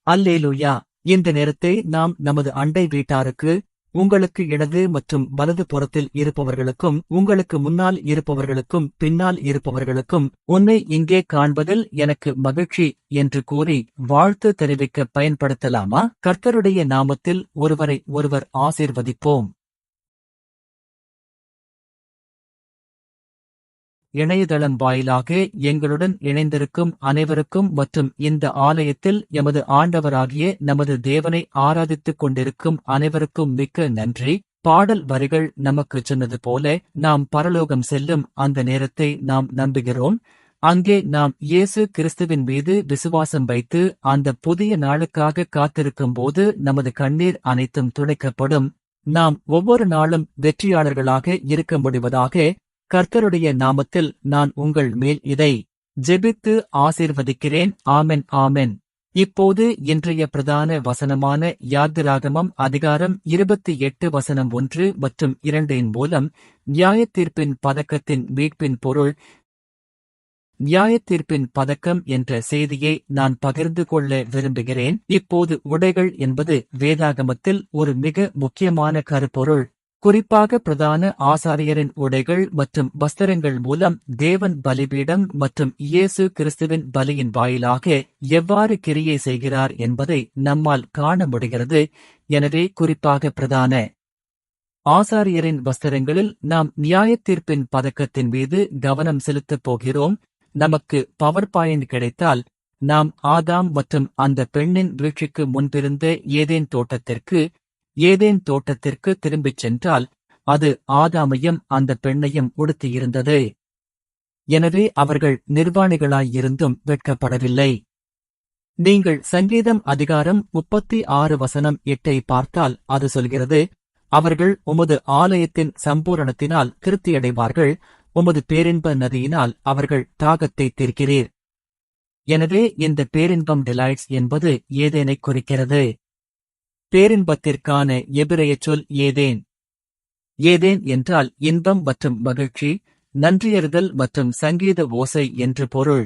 அல்லேலூயா. இந்த நேரத்தை நாம் நமது அண்டை வீட்டாருக்கு, உங்களுக்கு இடது மற்றும் வலது புறத்தில் இருப்பவர்களுக்கும், உங்களுக்கு முன்னால் இருப்பவர்களுக்கும் பின்னால் இருப்பவர்களுக்கும், உன்னை இங்கே காண்பதில் எனக்கு மகிழ்ச்சி என்று கூறி வாழ்த்து தெரிவிக்க பயன்படுத்தலாமா? கர்த்தருடைய நாமத்தில் ஒருவரை ஒருவர் ஆசீர்வதிப்போம். இணையதளம் வாயிலாக எங்களுடன் இணைந்திருக்கும் அனைவருக்கும் மற்றும் இந்த ஆலயத்தில் எமது ஆண்டவராகிய நமது தேவனை ஆராதித்துக் கொண்டிருக்கும் அனைவருக்கும் மிக்க நன்றி. பாடல் வரிகள் நமக்குச் சொன்னது போல, நாம் பரலோகம் செல்லும் அந்த நேரத்தை நாம் நம்புகிறோம். அங்கே நாம் இயேசு கிறிஸ்துவின் மீது விசுவாசம் வைத்து அந்த புதிய நாளுக்காக காத்திருக்கும்போது நமது கண்ணீர் அனைத்தும் துடைக்கப்படும். நாம் ஒவ்வொரு நாளும் வெற்றியாளர்களாக இருக்க முடிவதாக. கர்த்தருடைய நாமத்தில் நான் உங்கள் மேல் இதை ஜெபித்து ஆசீர்வதிக்கிறேன். ஆமென், ஆமென். இப்போது இன்றைய பிரதான வசனமான யாத்திராகமம் அதிகாரம் 28 வசனம் 1 மற்றும் 2 மூலம் நியாயத்தீர்ப்பின் பதக்கத்தின் மீட்பின் பொருள். நியாயத்தீர்ப்பின் பதக்கம் என்ற செய்தியை நான் பகிர்ந்து கொள்ள விரும்புகிறேன். இப்போது உடைகள் என்பது வேதாகமத்தில் ஒரு மிக முக்கியமான கருப்பொருள். குறிப்பாக பிரதான ஆசாரியரின் உடைகள் மற்றும் வஸ்திரங்கள் மூலம் தேவன் பலிபீடம் மற்றும் இயேசு கிறிஸ்துவின் பலியின் வாயிலாக எவ்வாறு கிரியை செய்கிறார் என்பதை நம்மால் காண முடிகிறது. எனவே குறிப்பாக பிரதான ஆசாரியரின் வஸ்திரங்களில் நாம் நியாயத்தீர்ப்பின் பதக்கத்தின் மீது கவனம் செலுத்தப் போகிறோம். நமக்கு பவர் பாயிண்ட் கிடைத்தால், நாம் ஆதாம் மற்றும் அந்த பெண்ணின் வீழ்ச்சிக்கு முன்பிருந்த ஏதேன் தோட்டத்திற்கு திரும்பிச் சென்றால், அது ஆதாமையும் அந்த பெண்ணையும் உடுத்தியிருந்தது. எனவே அவர்கள் நிர்வாணிகளாயிருந்தும் வெட்கப்படவில்லை. நீங்கள் சங்கீதம் அதிகாரம் 36 வசனம் 8 பார்த்தால் அது சொல்கிறது, அவர்கள் உமது ஆலயத்தின் சம்பூரணத்தினால் திருப்தியடைவார்கள், உமது பேரின்ப நதியினால் அவர்கள் தாகத்தை தீர்க்கிறீர். எனவே இந்த பேரின்பம் டிலைட்ஸ் என்பது ஏதேனைக் குறிக்கிறது. பேரின்பத்திற்கான எபிரேயச் சொல் ஏதேன். ஏதேன் என்றால் இன்பம் மற்றும் மகிழ்ச்சி, நன்றியறிதல் மற்றும் சங்கீத ஓசை என்று பொருள்.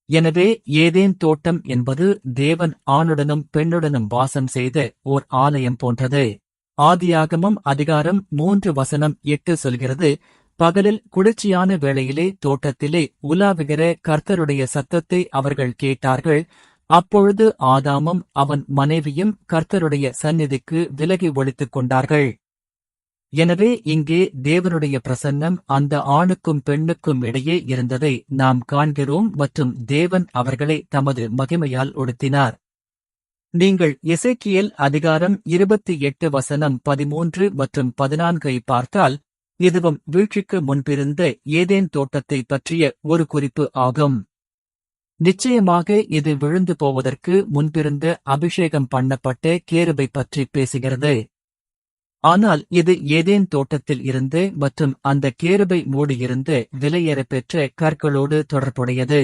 எனவே ஏதேன் தோட்டம் என்பது தேவன் ஆணுடனும் பெண்ணுடனும் வாசம் செய்த ஓர் ஆலயம் போன்றது. ஆதியாகமம் அதிகாரம் 3 வசனம் 8 சொல்கிறது, பகலில் குளிர்ச்சியான வேளையிலே தோட்டத்திலே உலாவுகிற கர்த்தருடைய சத்தத்தை அவர்கள் கேட்டார்கள். அப்பொழுது ஆதாமும் அவன் மனைவியும் கர்த்தருடைய சந்நிதிக்கு விலகி ஒளித்துக் கொண்டார்கள். எனவே இங்கே தேவனுடைய பிரசன்னம் அந்த ஆணுக்கும் பெண்ணுக்கும் இடையே இருந்ததை நாம் காண்கிறோம் மற்றும் தேவன் அவர்களை தமது மகிமையால் உடுத்தினார். நீங்கள் எசேக்கியேல் அதிகாரம் 28 வசனம் 13 மற்றும் 14 பார்த்தால், இதுவும் வீழ்ச்சிக்கு முன்பிருந்த ஏதேன் தோட்டத்தை பற்றிய ஒரு குறிப்பு ஆகும். நிச்சயமாக இது விழுந்து போவதற்கு முன்பிருந்த அபிஷேகம் பண்ணப்பட்ட கேருபை பற்றி பேசுகிறது. ஆனால் இது ஏதேன் தோட்டத்தில் இருந்து மற்றும் அந்த கேருபை மூடியிருந்து விலையேறப்பெற்ற கற்களோடு தொடர்புடையது.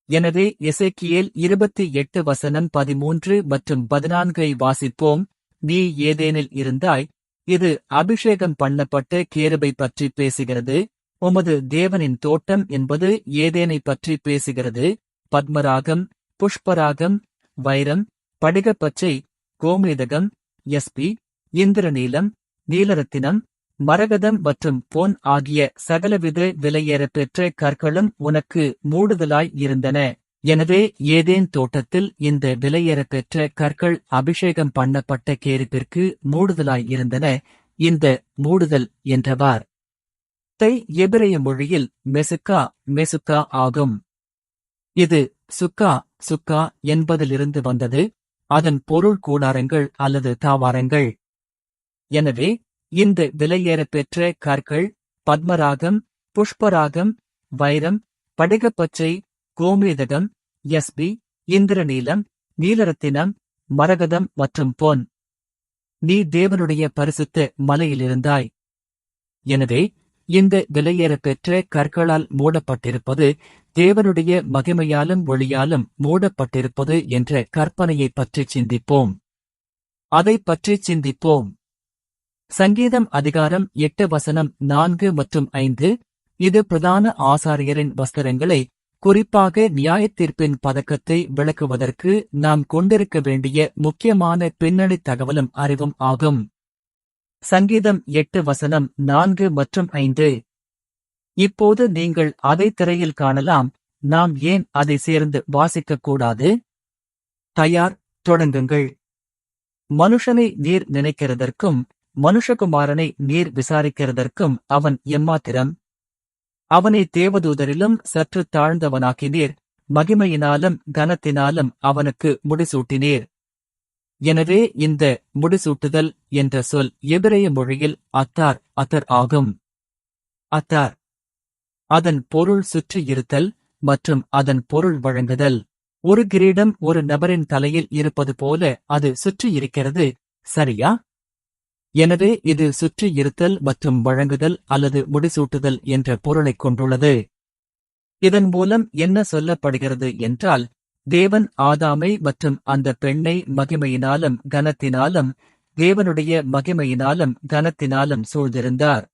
எனவே எசேக்கியேல் 28 வசனம் 13 மற்றும் 14 வாசிப்போம். நீ ஏதேனில் இருந்தாய். இது அபிஷேகம் பண்ணப்பட்ட கேருபை பற்றி பேசுகிறது. உமது தேவனின் தோட்டம் என்பது ஏதேனை பற்றி பேசுகிறது. பத்மராகம், புஷ்பராகம், வைரம், படிகப்பச்சை, கோமேதகம், யஸ்பி, இந்திரநீலம், நீலரத்தினம், மரகதம் மற்றும் பொன் ஆகிய சகலவித விலையேறப்பெற்ற கற்களும் உனக்கு மூடுதலாய் இருந்தன. எனவே ஏதேன் தோட்டத்தில் இந்த விலையேறப்பெற்ற கற்கள் அபிஷேகம் பண்ணப்பட்ட கேருபிற்கு மூடுதலாய் இருந்தன. இந்த மூடுதல் என்றவார் எபிரேய மொழியில் மெசுக்கா ஆகும். இது சுக்கா என்பதிலிருந்து வந்தது. அதன் பொருள் கூடாரங்கள் அல்லது தாவாரங்கள். எனவே இந்த விலையேறப்பெற்ற கற்கள் பத்மராகம், புஷ்பராகம், வைரம், படிகப்பச்சை, கோமேதகம், யஸ்பி, இந்திரநீலம், நீலரத்தினம், மரகதம் மற்றும் பொன். நீ தேவனுடைய பரிசுத்த மலையிலிருந்தாய். எனவே இந்த விலையேறப்பெற்ற கற்களால் மூடப்பட்டிருப்பது தேவனுடைய மகிமையாலும் ஒளியாலும் மூடப்பட்டிருப்பது என்ற கற்பனையைப் பற்றி சிந்திப்போம். அதைப் பற்றி சிந்திப்போம். சங்கீதம் அதிகாரம் 8 வசனம் 4 மற்றும் 5. இது பிரதான ஆசாரியரின் வஸ்திரங்களை குறிப்பாக நியாயத்தீர்ப்பின் பதக்கத்தை விளக்குவதற்கு நாம் கொண்டிருக்க வேண்டிய முக்கியமான பின்னணி தகவலும் அறிவும் ஆகும். சங்கீதம் 8 வசனம் 4 மற்றும் 5. இப்போது நீங்கள் அதை திரையில் காணலாம். நாம் ஏன் அதை சேர்ந்து வாசிக்கக்கூடாது? தயார், தொடங்குங்கள். மனுஷனை நீர் நினைக்கிறதற்கும் மனுஷகுமாரனை நீர் விசாரிக்கிறதற்கும் அவன் எம்மாத்திரம்? அவனை தேவதூதரிலும் சற்று தாழ்ந்தவனாக்கினீர், மகிமையினாலும் கனத்தினாலும் அவனுக்கு முடிசூட்டினீர். எனவே இந்த முடிசூட்டுதல் என்ற சொல் எபிரேய மொழியில் அத்தார் ஆகும். அத்தார் அதன் பொருள் சுற்றி இருத்தல் மற்றும் அதன் பொருள் வழங்குதல். ஒரு கிரீடம் ஒரு நபரின் தலையில் இருப்பது போல அது சுற்றி இருக்கிறது, சரியா? எனவே இது சுற்றி இருத்தல் மற்றும் வழங்குதல் அல்லது முடிசூட்டுதல் என்ற பொருளைக் கொண்டுள்ளது. இதன் மூலம் என்ன சொல்லப்படுகிறது என்றால், தேவன் ஆதாமை மற்றும் அந்த பெண்ணை மகிமையினாலும் கனத்தினாலும் தேவனுடைய மகிமையினாலும் கனத்தினாலும் சூழ்ந்திருந்தார்.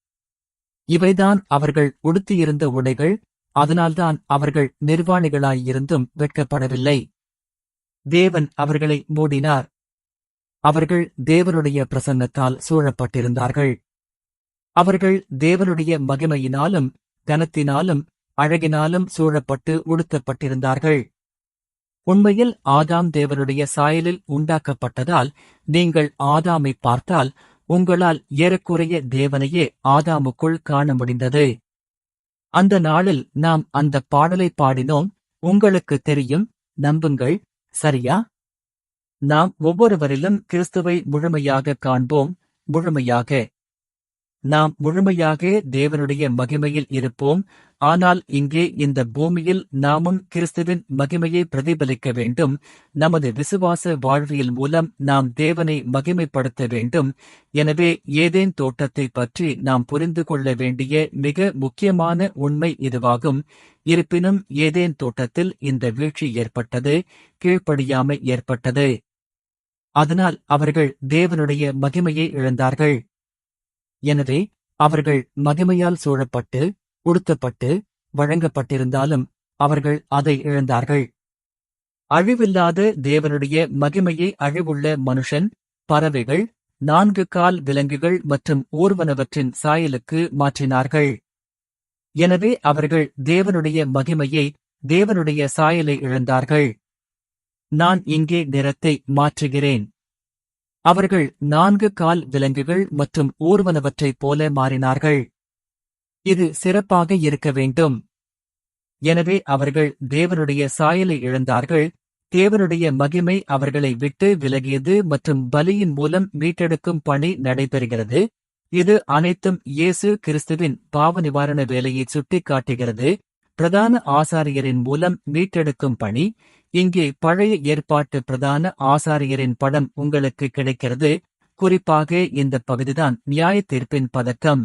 இவைதான் அவர்கள் உடுத்தியிருந்த உடைகள், அதனால்தான் அவர்கள் நிர்வாணிகளாயிருந்தும் வெட்கப்படவில்லை. தேவன் அவர்களை மூடினார். அவர்கள் தேவனுடைய பிரசன்னத்தால் சூழப்பட்டிருந்தார்கள். அவர்கள் தேவனுடைய மகிமையினாலும் கனத்தினாலும் அழகினாலும் சூழப்பட்டு உடுத்தப்பட்டிருந்தார்கள். உண்மையில் ஆதாம் தேவனுடைய சாயலில் உண்டாக்கப்பட்டதால் நீங்கள் ஆதாமை பார்த்தால் உங்களால் ஏறக்குறைய தேவனையே ஆதாமுக்குள் காண முடிந்தது. அந்த நாளில் நாம் அந்த பாடலை பாடினோம், உங்களுக்கு தெரியும், நம்புங்கள், சரியா? நாம் ஒவ்வொருவரிலும் கிறிஸ்துவை முழுமையாக காண்போம். நாம் முழுமையாக தேவனுடைய மகிமையில் இருப்போம். ஆனால் இங்கே இந்த பூமியில் நாமும் கிறிஸ்துவின் மகிமையை பிரதிபலிக்க வேண்டும். நமது விசுவாச வாழ்வியல் மூலம் நாம் தேவனை மகிமைப்படுத்த வேண்டும். எனவே ஏதேன் தோட்டத்தை பற்றி நாம் புரிந்து கொள்ள வேண்டிய மிக முக்கியமான உண்மை இதுவாகும். இருப்பினும் ஏதேன் தோட்டத்தில் இந்த வீழ்ச்சி ஏற்பட்டது, கீழ்ப்படியாமை ஏற்பட்டது. அதனால் அவர்கள் தேவனுடைய மகிமையை இழந்தார்கள். எனவே அவர்கள் மகிமையால் சூழப்பட்டு உடுத்தப்பட்டு வழங்கப்பட்டிருந்தாலும் அவர்கள் அதை இழந்தார்கள். அழிவில்லாத தேவனுடைய மகிமையை அழிவுள்ள மனுஷன், பறவைகள், 4 கால் விலங்குகள் மற்றும் ஊர்வனவற்றின் சாயலுக்கு மாற்றினார்கள். எனவே அவர்கள் தேவனுடைய மகிமையை, தேவனுடைய சாயலை இழந்தார்கள். நான் இங்கே நிறத்தை மாற்றுகிறேன். அவர்கள் 4 கால் விலங்குகள் மற்றும் ஊர்வனவற்றைப் போல மாறினார்கள். இது சிறப்பாக இருக்க வேண்டும். எனவே அவர்கள் தேவனுடைய சாயலை இழந்தார்கள். தேவனுடைய மகிமை அவர்களை விட்டு விலகியது மற்றும் பலியின் மூலம் மீட்டெடுக்கும் பணி நடைபெறுகிறது. இது அனைத்தும் இயேசு கிறிஸ்துவின் பாவ நிவாரண வேலையை சுட்டிக்காட்டுகிறது. பிரதான ஆசாரியரின் மூலம் மீட்டெடுக்கும் பணி. இங்கே பழைய ஏற்பாட்டு பிரதான ஆசாரியரின் படம் உங்களுக்கு கிடைக்கிறது. குறிப்பாக இந்த பகுதிதான் நியாயத்தீர்ப்பின் பதக்கம்.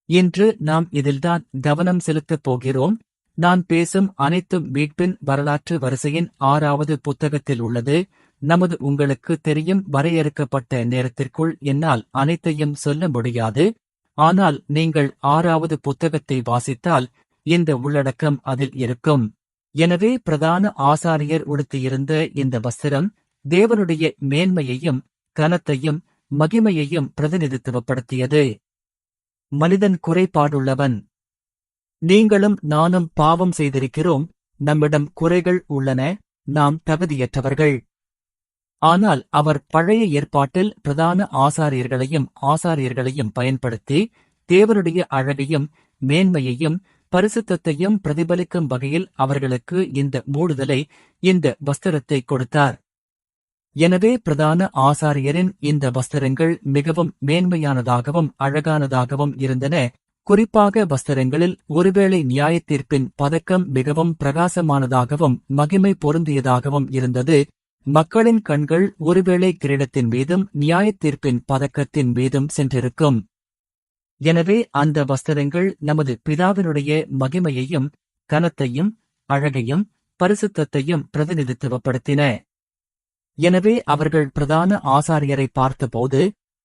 இன்று நாம் இதில்தான் கவனம் செலுத்தப் போகிறோம். நான் பேசும் அனைத்தும் மீட்பின் வரலாற்று வரிசையின் 6வது புத்தகத்தில் உள்ளது. நமது உங்களுக்கு தெரியும் வரையறுக்கப்பட்ட நேரத்திற்குள் என்னால் அனைத்தையும் சொல்ல முடியாது. ஆனால் நீங்கள் 6வது புத்தகத்தை வாசித்தால் இந்த உள்ளடக்கம் அதில் இருக்கும். எனவே பிரதான ஆசாரியர் உடுத்தியிருந்த இந்த வஸ்திரம் தேவனுடைய மேன்மையையும் கனத்தையும் மகிமையையும் பிரதிநிதித்துவப்படுத்தியது. மனிதன் குறைபாடுள்ளவன். நீங்களும் நானும் பாவம் செய்திருக்கிறோம். நம்மிடம் குறைகள் உள்ளன. நாம் தகுதியற்றவர்கள். ஆனால் அவர் பழைய ஏற்பாட்டில் பிரதான ஆசாரியர்களையும் பயன்படுத்தி தேவனுடைய அழகையும் மேன்மையையும் பரிசுத்தத்தையும் பிரதிபலிக்கும் வகையில் அவர்களுக்கு இந்த மூடுதலை, இந்த வஸ்திரத்தை கொடுத்தார். எனவே பிரதான ஆசாரியரின் இந்த வஸ்திரங்கள் மிகவும் மேன்மையானதாகவும் அழகானதாகவும் இருந்தன. குறிப்பாக வஸ்திரங்களில் ஒருவேளை நியாயத்தீர்ப்பின் பதக்கம் மிகவும் பிரகாசமானதாகவும் மகிமை பொருந்தியதாகவும் இருந்தது. மக்களின் கண்கள் ஒருவேளை கிரீடத்தின் மீதும் நியாயத்தீர்ப்பின் பதக்கத்தின் மீதும் சென்றிருக்கும். எனவே அந்த வஸ்திரங்கள் நமது பிதாவினுடைய மகிமையையும் கனத்தையும் அழகையும் பரிசுத்தத்தையும் பிரதிநிதித்துவப்படுத்தின. எனவே அவர்கள் பிரதான ஆசாரியரை பார்த்தபோது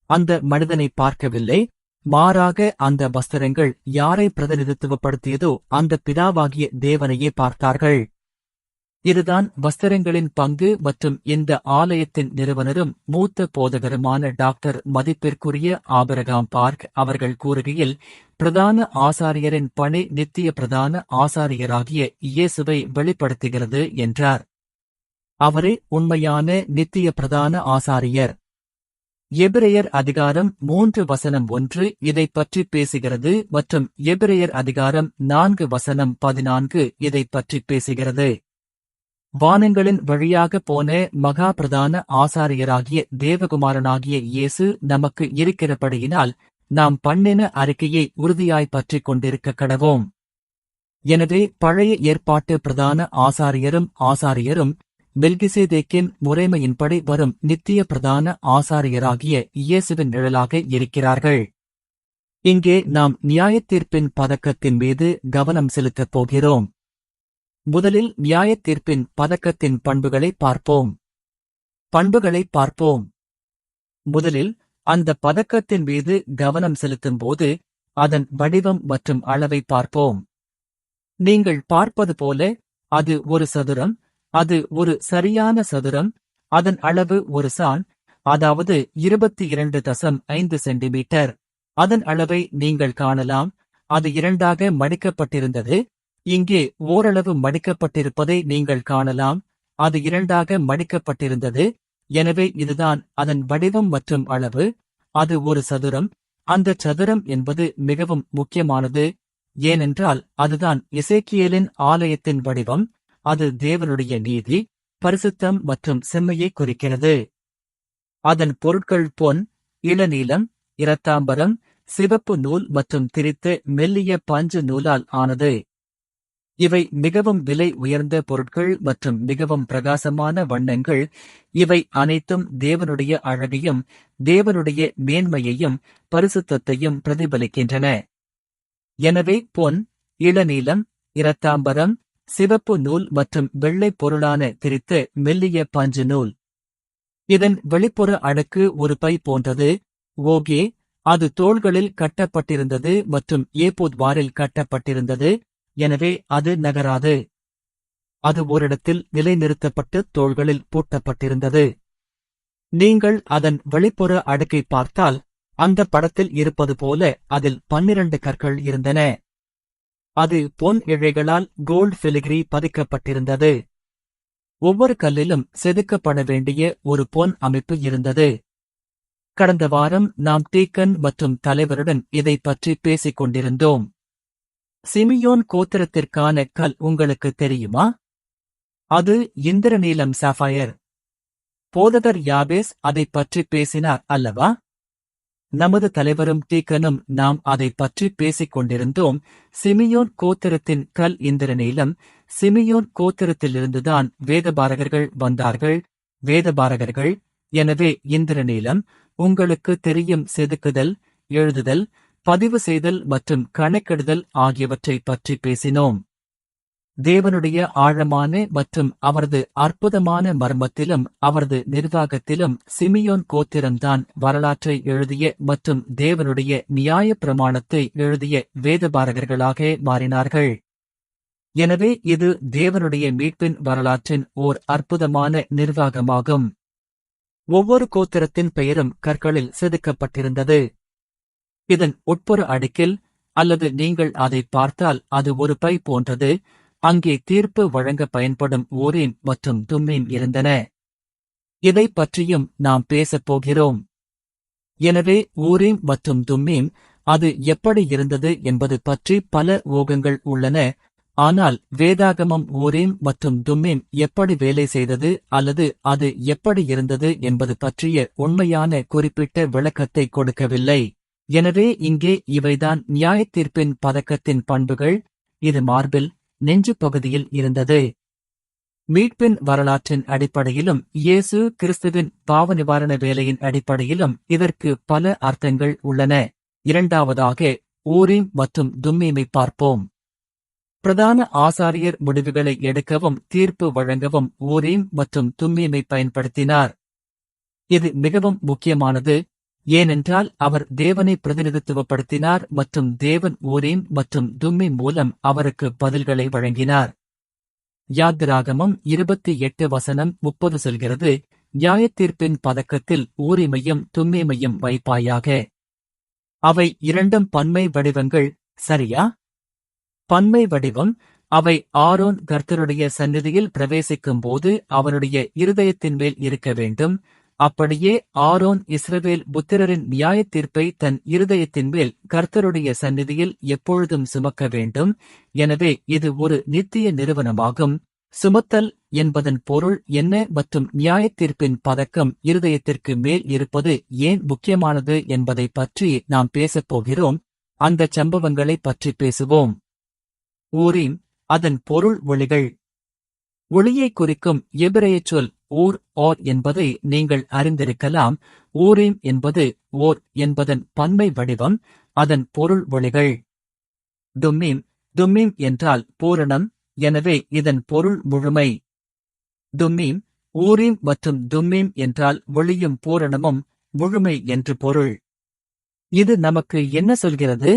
அந்த மனிதனை பார்க்கவில்லை, மாறாக அந்த வஸ்திரங்கள் யாரை பிரதிநிதித்துவப்படுத்தியதோ அந்த பிதாவாகிய தேவனையே பார்த்தார்கள். இதுதான் வஸ்திரங்களின் பங்கு. மற்றும் இந்த ஆலயத்தின் நிறுவனரும் மூத்த போதகருமான டாக்டர் மதிப்பிற்குரிய ஆபிரகாம் பார்க் அவர்கள் கூறுகையில், பிரதான ஆசாரியரின் பணி நித்திய பிரதான ஆசாரியராகிய இயேசுவை வெளிப்படுத்துகிறது என்றார். அவரே உண்மையான நித்திய பிரதான ஆசாரியர். எபிரெயர் அதிகாரம் 3:1 இதைப் பற்றி பேசுகிறது மற்றும் எபிரெயர் அதிகாரம் 4:14 இதைப் பற்றி பேசுகிறது. வானங்களின் வழியாக போன மகா பிரதான ஆசாரியராகிய தேவகுமாரனாகிய இயேசு நமக்கு இருக்கிறபடியினால் நாம் பண்ணின அறிக்கையை உறுதியாய் பற்றிக் கொண்டிருக்க கடவோம். எனவே பழைய ஏற்பாட்டு பிரதான ஆசாரியரும் மெல்கிசேதேக்கின் முறைமையின்படி வரும் நித்திய பிரதான ஆசாரியராகிய இயேசுவின் நிழலாக இருக்கிறார்கள். இங்கே நாம் நியாயத்தீர்ப்பின் பதக்கத்தின் மீது கவனம் செலுத்தப் போகிறோம். முதலில் நியாயத்தீர்ப்பின் பதக்கத்தின் பண்புகளை பார்ப்போம். முதலில் அந்த பதக்கத்தின் மீது கவனம் செலுத்தும்போது அதன் வடிவம் மற்றும் அளவை பார்ப்போம். நீங்கள் பார்ப்பது போல அது ஒரு சதுரம். அது ஒரு சரியான சதுரம். அதன் அளவு ஒரு சான், அதாவது 22.5 சென்டிமீட்டர். அதன் அளவை நீங்கள் காணலாம். அது இரண்டாக மடிக்கப்பட்டிருந்தது. இங்கே ஓரளவு மடிக்கப்பட்டிருப்பதை நீங்கள் காணலாம். அது இரண்டாக மடிக்கப்பட்டிருந்தது. எனவே இதுதான் அதன் வடிவம் மற்றும் அளவு. அது ஒரு சதுரம். அந்த சதுரம் என்பது மிகவும் முக்கியமானது. ஏனென்றால் அதுதான் எசேக்கியேலின் ஆலயத்தின் வடிவம். அது தேவனுடைய நீதி, பரிசுத்தம் மற்றும் செம்மையை குறிக்கிறது. அதன் பொருட்கள் பொன், இளநீலம், இரத்தாம்பரம், சிவப்பு நூல் மற்றும் திரித்த மெல்லிய பஞ்சு நூலால் ஆனது. இவை மிகவும் விலை உயர்ந்த பொருட்கள் மற்றும் மிகவும் பிரகாசமான வண்ணங்கள். இவை அனைத்தும் தேவனுடைய அழகையும் தேவனுடைய மேன்மையையும் பரிசுத்தத்தையும் பிரதிபலிக்கின்றன. எனவே பொன், இளநீலம், இரத்தாம்பரம், சிவப்பு நூல் மற்றும் வெள்ளை பொருளான திரித்த மெல்லிய பஞ்சு நூல். இதன் வெளிப்புற அடுக்கு ஒரு பை போன்றது. ஓகே, அது தோள்களில் கட்டப்பட்டிருந்தது மற்றும் ஏபோத் வாரில் கட்டப்பட்டிருந்தது. எனவே அது நகராது. அது ஓரிடத்தில் நிலைநிறுத்தப்பட்டு தோள்களில் பூட்டப்பட்டிருந்தது. நீங்கள் அதன் வெளிப்புற அடுக்கை பார்த்தால் அந்த படத்தில் இருப்பது போல அதில் 12 கற்கள் இருந்தன. அது பொன் இழைகளால் கோல்ட் ஃபிலிகிரி பதிக்கப்பட்டிருந்தது. ஒவ்வொரு கல்லிலும் செதுக்கப்பட வேண்டிய ஒரு பொன் அமைப்பு இருந்தது. கடந்த வாரம் நாம் டீக்கன் மற்றும் தலைவருடன் இதைப் பற்றி பேசிக் கொண்டிருந்தோம். சிமியோன் கோத்திரத்திற்கான கல் உங்களுக்கு தெரியுமா? அது இந்திரநீலம் சாஃபயர். போதகர் யாபேஸ் அதைப் பற்றி பேசினார் அல்லவா? நமது தலைவரும் டீக்கனும் நாம் அதைப் பற்றி பேசிக் கொண்டிருந்தோம். சிமியோன் கோத்திரத்தின் கல் இந்திரநீலம். சிமியோன் கோத்திரத்திலிருந்துதான் வேதபாரகர்கள் வந்தார்கள். வேதபாரகர்கள், எனவே இந்திரநீலம். உங்களுக்கு தெரியும், செதுக்குதல், எழுதுதல், பதிவு செய்தல் மற்றும் கணக்கிடுதல் ஆகியவற்றைப் பற்றி பேசினோம். தேவனுடைய ஆழமான மற்றும் அவரது அற்புதமான மர்மத்திலும் அவரது நிர்வாகத்திலும் சிமியோன் கோத்திரம்தான் வரலாற்றை எழுதிய மற்றும் தேவனுடைய நியாய பிரமாணத்தை எழுதிய வேதபாரகர்களாக மாறினார்கள். எனவே இது தேவனுடைய மீட்பின் வரலாற்றின் ஓர் அற்புதமான நிர்வாகமாகும். ஒவ்வொரு கோத்திரத்தின் பெயரும் கற்களில் செதுக்கப்பட்டிருந்தது. இதன் உட்புற அடுக்கில், அல்லது நீங்கள் அதை பார்த்தால் அது ஒரு பை போன்றது, அங்கே தீர்ப்பு வழங்க பயன்படும் ஊரீம் மற்றும் தும்மீம் இருந்தன. இதைப் பற்றியும் நாம் பேசப் போகிறோம். எனவே ஊரீம் மற்றும் தும்மீம், அது எப்படி இருந்தது என்பது பற்றி பல ஊகங்கள் உள்ளன. ஆனால் வேதாகமம் ஊரீம் மற்றும் தும்மீம் எப்படி வேலை செய்தது அல்லது அது எப்படி இருந்தது என்பது பற்றிய உண்மையான குறிப்பிட்ட விளக்கத்தை கொடுக்கவில்லை. எனவே இங்கே இவைதான் நியாயத்தீர்ப்பின் பதக்கத்தின் பண்புகள். இது மார்பில், நெஞ்சு பகுதியில் இருந்தது. மீட்பின் வரலாற்றின் அடிப்படையிலும் இயேசு கிறிஸ்துவின் பாவ நிவாரண வேலையின் அடிப்படையிலும் இதற்கு பல அர்த்தங்கள் உள்ளன. இரண்டாவதாக ஊரீம் மற்றும் தும்மீமை பார்ப்போம். பிரதான ஆசாரியர் முடிவுகளை எடுக்கவும் தீர்ப்பு வழங்கவும் ஊரீம் மற்றும் தும்மீமை பயன்படுத்தினார். இது மிகவும் முக்கியமானது. ஏனென்றால் அவர் தேவனை பிரதிநிதித்துவப்படுத்தினார் மற்றும் தேவன் ஊரீம் மற்றும் தும்மீம் மூலம் அவருக்கு பதில்களை வழங்கினார். யாத்திராகமம் 28:30 சொல்கிறது, நியாயத்தீர்ப்பின் பதக்கத்தில் ஊரிமையும் தும்மீமையும் வைப்பாயாக. அவை இரண்டும் பன்மை வடிவங்கள், சரியா? பன்மை வடிவம், அவை ஆரோன் கர்த்தருடைய சந்நிதியில் பிரவேசிக்கும்போது அவனுடைய இருதயத்தின் மேல் இருக்க வேண்டும். அப்படியே ஆரோன் இஸ்ரவேல் புத்திரரின் நியாயத்தீர்ப்பை தன் இருதயத்தின் மேல் கர்த்தருடைய சந்நிதியில் எப்பொழுதும் சுமக்க வேண்டும். எனவே இது ஒரு நித்திய நிறுவனமாகும். சுமத்தல் என்பதன் பொருள் என்ன மற்றும் நியாயத்தீர்ப்பின் பதக்கம் இருதயத்திற்கு மேல் இருப்பது ஏன் முக்கியமானது என்பதை பற்றி நாம் பேசப்போகிறோம். அந்தச் சம்பவங்களை பற்றி பேசுவோம். ஊரீம், அதன் பொருள் ஒளிகள். ஒளியை குறிக்கும் எபிரேயச் சொல் ஊர் ஓர் என்பதை நீங்கள் அறிந்திருக்கலாம். ஊரீம் என்பது ஓர் என்பதன் பன்மை வடிவம், அதன் பொருள் ஒளிகள். தும்மீம், தும்மீம் என்றால் பூரணம், எனவே இதன் பொருள் முழுமை. தும்மீம், ஊரீம் மற்றும் தும்மீம் என்றால் ஒளியும் பூரணமும் முழுமை என்று பொருள். இது நமக்கு என்ன சொல்கிறது?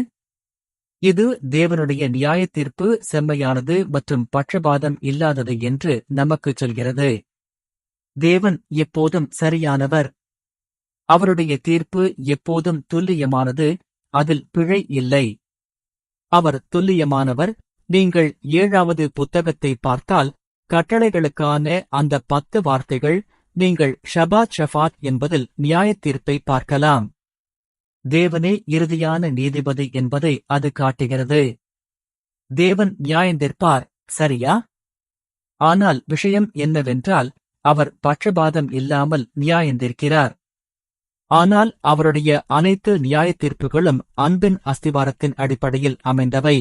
இது தேவனுடைய நியாயத்தீர்ப்பு செம்மையானது மற்றும் பட்சபாதம் இல்லாதது என்று நமக்குச் சொல்கிறது. தேவன் எப்போதும் சரியானவர். அவருடைய தீர்ப்பு எப்போதும் துல்லியமானது, அதில் பிழை இல்லை. அவர் துல்லியமானவர். நீங்கள் 7வது புத்தகத்தை பார்த்தால் கட்டளைகளுக்கான அந்த 10 வார்த்தைகள், நீங்கள் ஷபாத் ஷஃபாத் என்பதில் நியாயத்தீர்ப்பை பார்க்கலாம். தேவனே இறுதியான நீதிபதி என்பதை அது காட்டுகிறது. தேவன் நியாயந்தீர்ப்பார், சரியா? ஆனால் விஷயம் என்னவென்றால் அவர் பட்சபாதம் இல்லாமல் நியாயந்தீர்க்கிறார். ஆனால் அவருடைய அனைத்து நியாயத்தீர்ப்புகளும் அன்பின் அஸ்திவாரத்தின் அடிப்படையில் அமைந்தவை.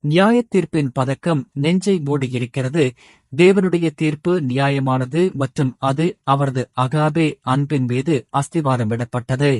நியாயத்தீர்ப்பின் பதக்கம் நெஞ்சை மூடியிருக்கிறது. தேவனுடைய தீர்ப்பு நியாயமானது மற்றும் அது அவரது அகாபே அன்பின் மீது அஸ்திவாரமிடப்பட்டது.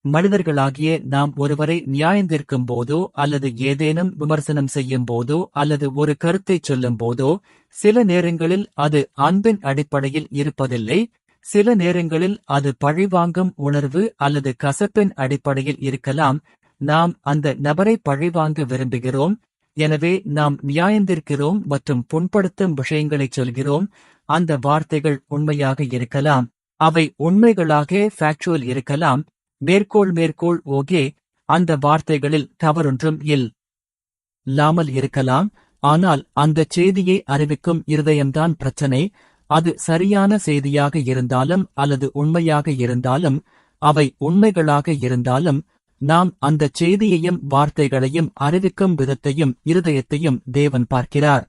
மனிதர்களாகிய நாம் ஒருவரை நியாயந்தீர்க்கும் போதோ அல்லது ஏதேனும் விமர்சனம் செய்யும் போதோ அல்லது ஒரு கருத்தைச் சொல்லும் போதோ சில நேரங்களில் அது அன்பின் அடிப்படையில் இருப்பதில்லை. சில நேரங்களில் அது பழிவாங்கும் உணர்வு அல்லது கசப்பின் அடிப்படையில் இருக்கலாம். நாம் அந்த நபரை பழிவாங்க விரும்புகிறோம், எனவே நாம் நியாயந்தீர்க்கிறோம் மற்றும் புண்படுத்தும் விஷயங்களைச் சொல்கிறோம். அந்த வார்த்தைகள் உண்மையாக இருக்கலாம், அவை உண்மைகளாக ஃபேக்சுவல் இருக்கலாம். மேற்கோள் ஓகே, அந்த வார்த்தைகளில் தவறொன்றும் இல்லாமல் இருக்கலாம். ஆனால் அந்த செய்தியை அறிவிக்கும் இருதயம்தான் பிரச்சனை. அது சரியான செய்தியாக இருந்தாலும் அல்லது உண்மையாக இருந்தாலும், அவை உண்மைகளாக இருந்தாலும், நாம் அந்த செய்தியையும் வார்த்தைகளையும் அறிவிக்கும் விதத்தையும் இருதயத்தையும் தேவன் பார்க்கிறார்.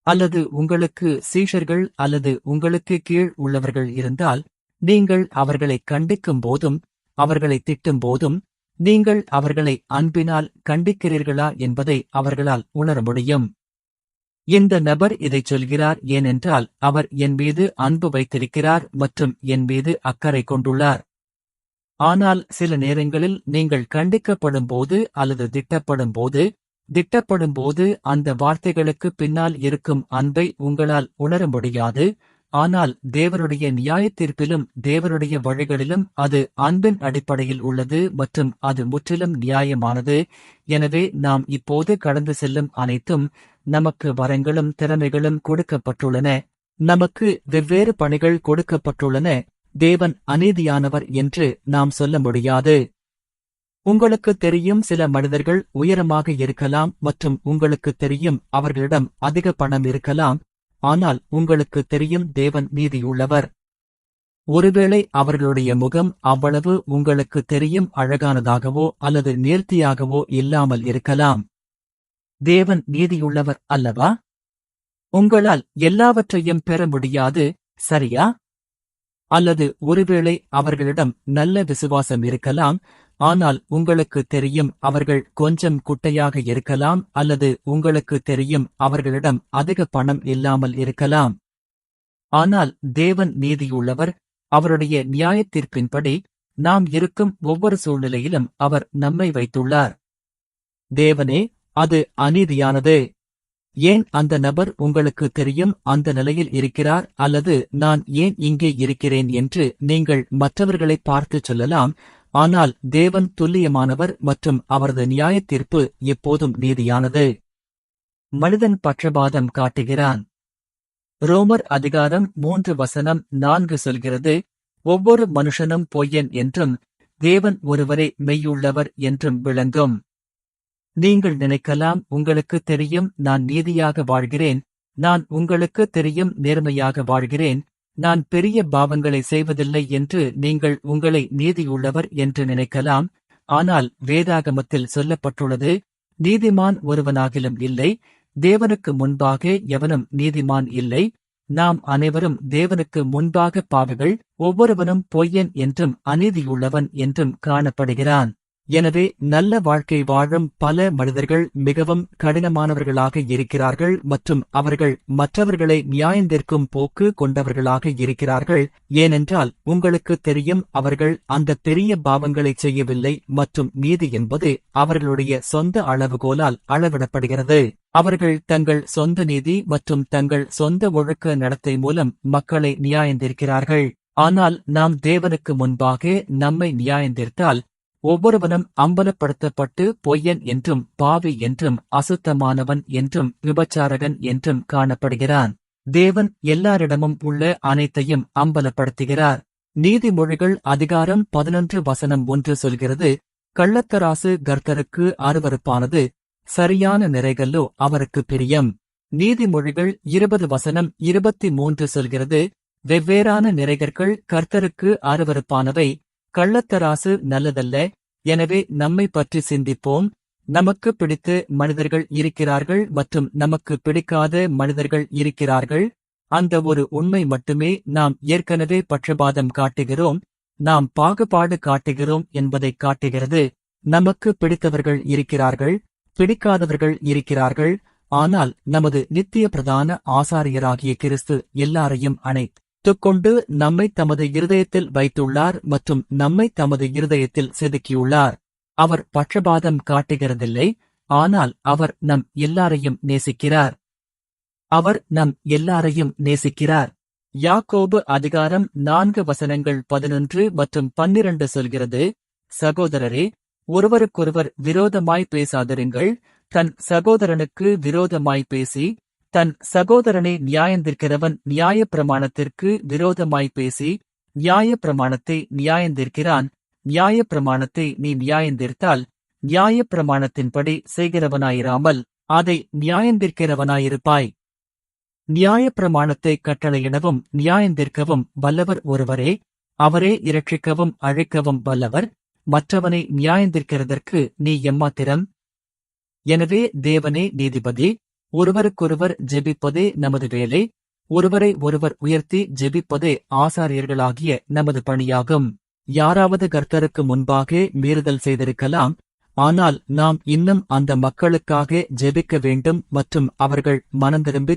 அல்லது உங்களுக்கு சீஷர்கள் அல்லது உங்களுக்கு கீழ் உள்ளவர்கள் இருந்தால், நீங்கள் அவர்களை கண்டிக்கும் போதும் அவர்களை திட்டும் போதும் நீங்கள் அவர்களை அன்பினால் கண்டிக்கிறீர்களா என்பதை அவர்களால் உணர முடியும். இந்த நபர் இதைச் சொல்கிறார் ஏனென்றால் அவர் என் மீது அன்பு வைத்திருக்கிறார் மற்றும் என் மீது அக்கறை கொண்டுள்ளார். ஆனால் சில நேரங்களில் நீங்கள் கண்டிக்கப்படும் போது அல்லது திட்டப்படும் போது அந்த வார்த்தைகளுக்கு பின்னால் இருக்கும் அன்பை உங்களால் உணர முடியாது. ஆனால் தேவனுடைய நியாயத்தீர்ப்பிலும் தேவனுடைய வழிகளிலும் அது அன்பின் அடிப்படையில் உள்ளது மற்றும் அது முற்றிலும் நியாயமானது. எனவே நாம் இப்போது கடந்து செல்லும் அனைத்தும், நமக்கு வரங்களும் திறமைகளும் கொடுக்கப்பட்டுள்ளன, நமக்கு வெவ்வேறு பணிகள் கொடுக்கப்பட்டுள்ளன. தேவன் அநீதியானவர் என்று நாம் சொல்ல முடியாது. உங்களுக்கு தெரியும், சில மனிதர்கள் உயரமாக இருக்கலாம் மற்றும் உங்களுக்கு தெரியும் அவர்களிடம் அதிக பணம் இருக்கலாம். ஆனால் உங்களுக்கு தெரியும் தேவன் நீதியுள்ளவர். ஒருவேளை அவர்களுடைய முகம் அவ்வளவு உங்களுக்கு தெரியும் அழகானதாகவோ அல்லது நேர்த்தியாகவோ இல்லாமல் இருக்கலாம். தேவன் நீதியுள்ளவர் அல்லவா? உங்களால் எல்லாவற்றையும் பெற முடியாது, சரியா? அல்லது ஒருவேளை அவர்களிடம் நல்ல விசுவாசம் இருக்கலாம், ஆனால் உங்களுக்கு தெரியும் அவர்கள் கொஞ்சம் குட்டையாக இருக்கலாம், அல்லது உங்களுக்கு தெரியும் அவர்களிடம் அதிக பணம் இல்லாமல் இருக்கலாம். ஆனால் தேவன் நீதியுள்ளவர். அவருடைய நியாயத்தீர்ப்பின்படி நாம் இருக்கும் ஒவ்வொரு சூழ்நிலையிலும் அவர் நம்மை வைத்துள்ளார். தேவனே, அது அநீதியானது. ஏன் அந்த நபர் உங்களுக்கு தெரியும் அந்த நிலையில் இருக்கிறார் அல்லது நான் ஏன் இங்கே இருக்கிறேன் என்று நீங்கள் மற்றவர்களை பார்த்துச் சொல்லலாம். ஆனால் தேவன் துல்லியமானவர் மற்றும் அவரது நியாயத் தீர்ப்பு எப்போதும் நீதியானது. மனிதன் பட்சபாதம் காட்டுகிறான். ரோமர் அதிகாரம் 3:4 சொல்கிறது, ஒவ்வொரு மனுஷனும் பொய்யன் என்றும் தேவன் ஒருவரே மெய்யுள்ளவர் என்றும் விளங்கும். நீங்கள் நினைக்கலாம், உங்களுக்கு தெரியும் நான் நீதியாக வாழ்கிறேன், நான் உங்களுக்கு தெரியும் நேர்மையாக வாழ்கிறேன், நான் பெரிய பாவங்களை செய்வதில்லை என்று நீங்கள் உங்களை நீதியுள்ளவர் என்று நினைக்கலாம். ஆனால் வேதாகமத்தில் சொல்லப்பட்டுள்ளது, நீதிமான் ஒருவனாகிலும் இல்லை, தேவனுக்கு முன்பாக எவனும் நீதிமான் இல்லை, நாம் அனைவரும் தேவனுக்கு முன்பாக பாவிகள், ஒவ்வொருவனும் பொய்யன் என்றும் அநீதியுள்ளவன் என்றும் காணப்படுகிறான். எனவே நல்ல வாழ்க்கை வாழும் பல மனிதர்கள் மிகவும் கடினமானவர்களாக இருக்கிறார்கள் மற்றும் அவர்கள் மற்றவர்களை நியாயந்தீர்க்கும் போக்கு கொண்டவர்களாக இருக்கிறார்கள். ஏனென்றால் உங்களுக்கு தெரியும், அவர்கள் அந்த பெரிய பாவங்களை செய்யவில்லை மற்றும் நீதி என்பது அவர்களுடைய சொந்த அளவுகோலால் அளவிடப்படுகிறது. அவர்கள் தங்கள் சொந்த நீதி மற்றும் தங்கள் சொந்த ஒழுக்க நடத்தை மூலம் மக்களை நியாயந்தீர்க்கிறார்கள். ஆனால் நாம் தேவனுக்கு முன்பாக நம்மை நியாயந்தீர்த்தால் ஒவ்வொருவனும் அம்பலப்படுத்தப்பட்டு பொய்யன் என்றும் பாவி என்றும் அசுத்தமானவன் என்றும் விபச்சாரகன் என்றும் காணப்படுகிறான். தேவன் எல்லாரிடமும் உள்ள அனைத்தையும் அம்பலப்படுத்துகிறார். நீதிமொழிகள் அதிகாரம் 11:1 சொல்கிறது, கள்ளத்தராசு கர்த்தருக்கு அருவருப்பானது, சரியான நிறைகல்லோ அவருக்கு பிரியம். நீதிமொழிகள் 20:23 சொல்கிறது, வெவ்வேறான நிறைகர்கள் கர்த்தருக்கு அருவருப்பானவை, கள்ளத்தராசு நல்லதல்ல. எனவே நம்மை பற்றி சிந்திப்போம். நமக்கு பிடித்த மனிதர்கள் இருக்கிறார்கள் மற்றும் நமக்கு பிடிக்காத மனிதர்கள் இருக்கிறார்கள். அந்த ஒரு உண்மை மட்டுமே நாம் ஏற்கனவே பட்சபாதம் காட்டுகிறோம், நாம் பாகுபாடு காட்டுகிறோம் என்பதை காட்டுகிறது. நமக்கு பிடித்தவர்கள் இருக்கிறார்கள், பிடிக்காதவர்கள் இருக்கிறார்கள். ஆனால் நமது நித்திய பிரதான ஆசாரியராகிய கிறிஸ்து எல்லாரையும் அணைத்துக்கொண்டு நம்மை தமது இருதயத்தில் வைத்துள்ளார் மற்றும் நம்மை தமது இருதயத்தில் செதுக்கியுள்ளார். அவர் பட்சபாதம் காட்டுகிறதில்லை, ஆனால் அவர் நம் எல்லாரையும் நேசிக்கிறார். அவர் நம் எல்லாரையும் நேசிக்கிறார். யாக்கோபு அதிகாரம் 4:11 மற்றும் 12 சொல்கிறது, சகோதரரே, ஒருவருக்கொருவர் விரோதமாய் பேசாதிருங்கள். தன் சகோதரனுக்கு விரோதமாய் பேசி தன் சகோதரனை நியாயந்தீர்க்கிறவன் நியாயப்பிரமாணத்திற்கு விரோதமாய் பேசி நியாயப்பிரமாணத்தை நியாயந்தீர்க்கிறான். நியாயப்பிரமாணத்தை நீ நியாயந்தீர்த்தால் நியாயப்பிரமாணத்தின்படி செய்கிறவனாயிராமல் அதை நியாயந்தீர்க்கிறவனாயிருப்பாய். நியாயப்பிரமாணத்தை கட்டளையிடவும் நியாயந்தீர்க்கவும் வல்லவர் ஒருவரே, அவரே இரட்சிக்கவும் அழிக்கவும் வல்லவர். மற்றவனை நியாயந்தீர்க்கிறதற்கு நீ எம்மாத்திரம்? எனவே தேவனே நீதிபதி. ஒருவருக்கொருவர் ஜெபிப்பதே நமது வேலை, ஒருவரை ஒருவர் உயர்த்தி ஜெபிப்பதே ஆசாரியர்களாகிய நமது பணியாகும். யாராவது கர்த்தருக்கு முன்பாக மீறுதல் செய்திருக்கலாம், ஆனால் நாம் இன்னும் அந்த மக்களுக்காக ஜெபிக்க வேண்டும் மற்றும் அவர்கள்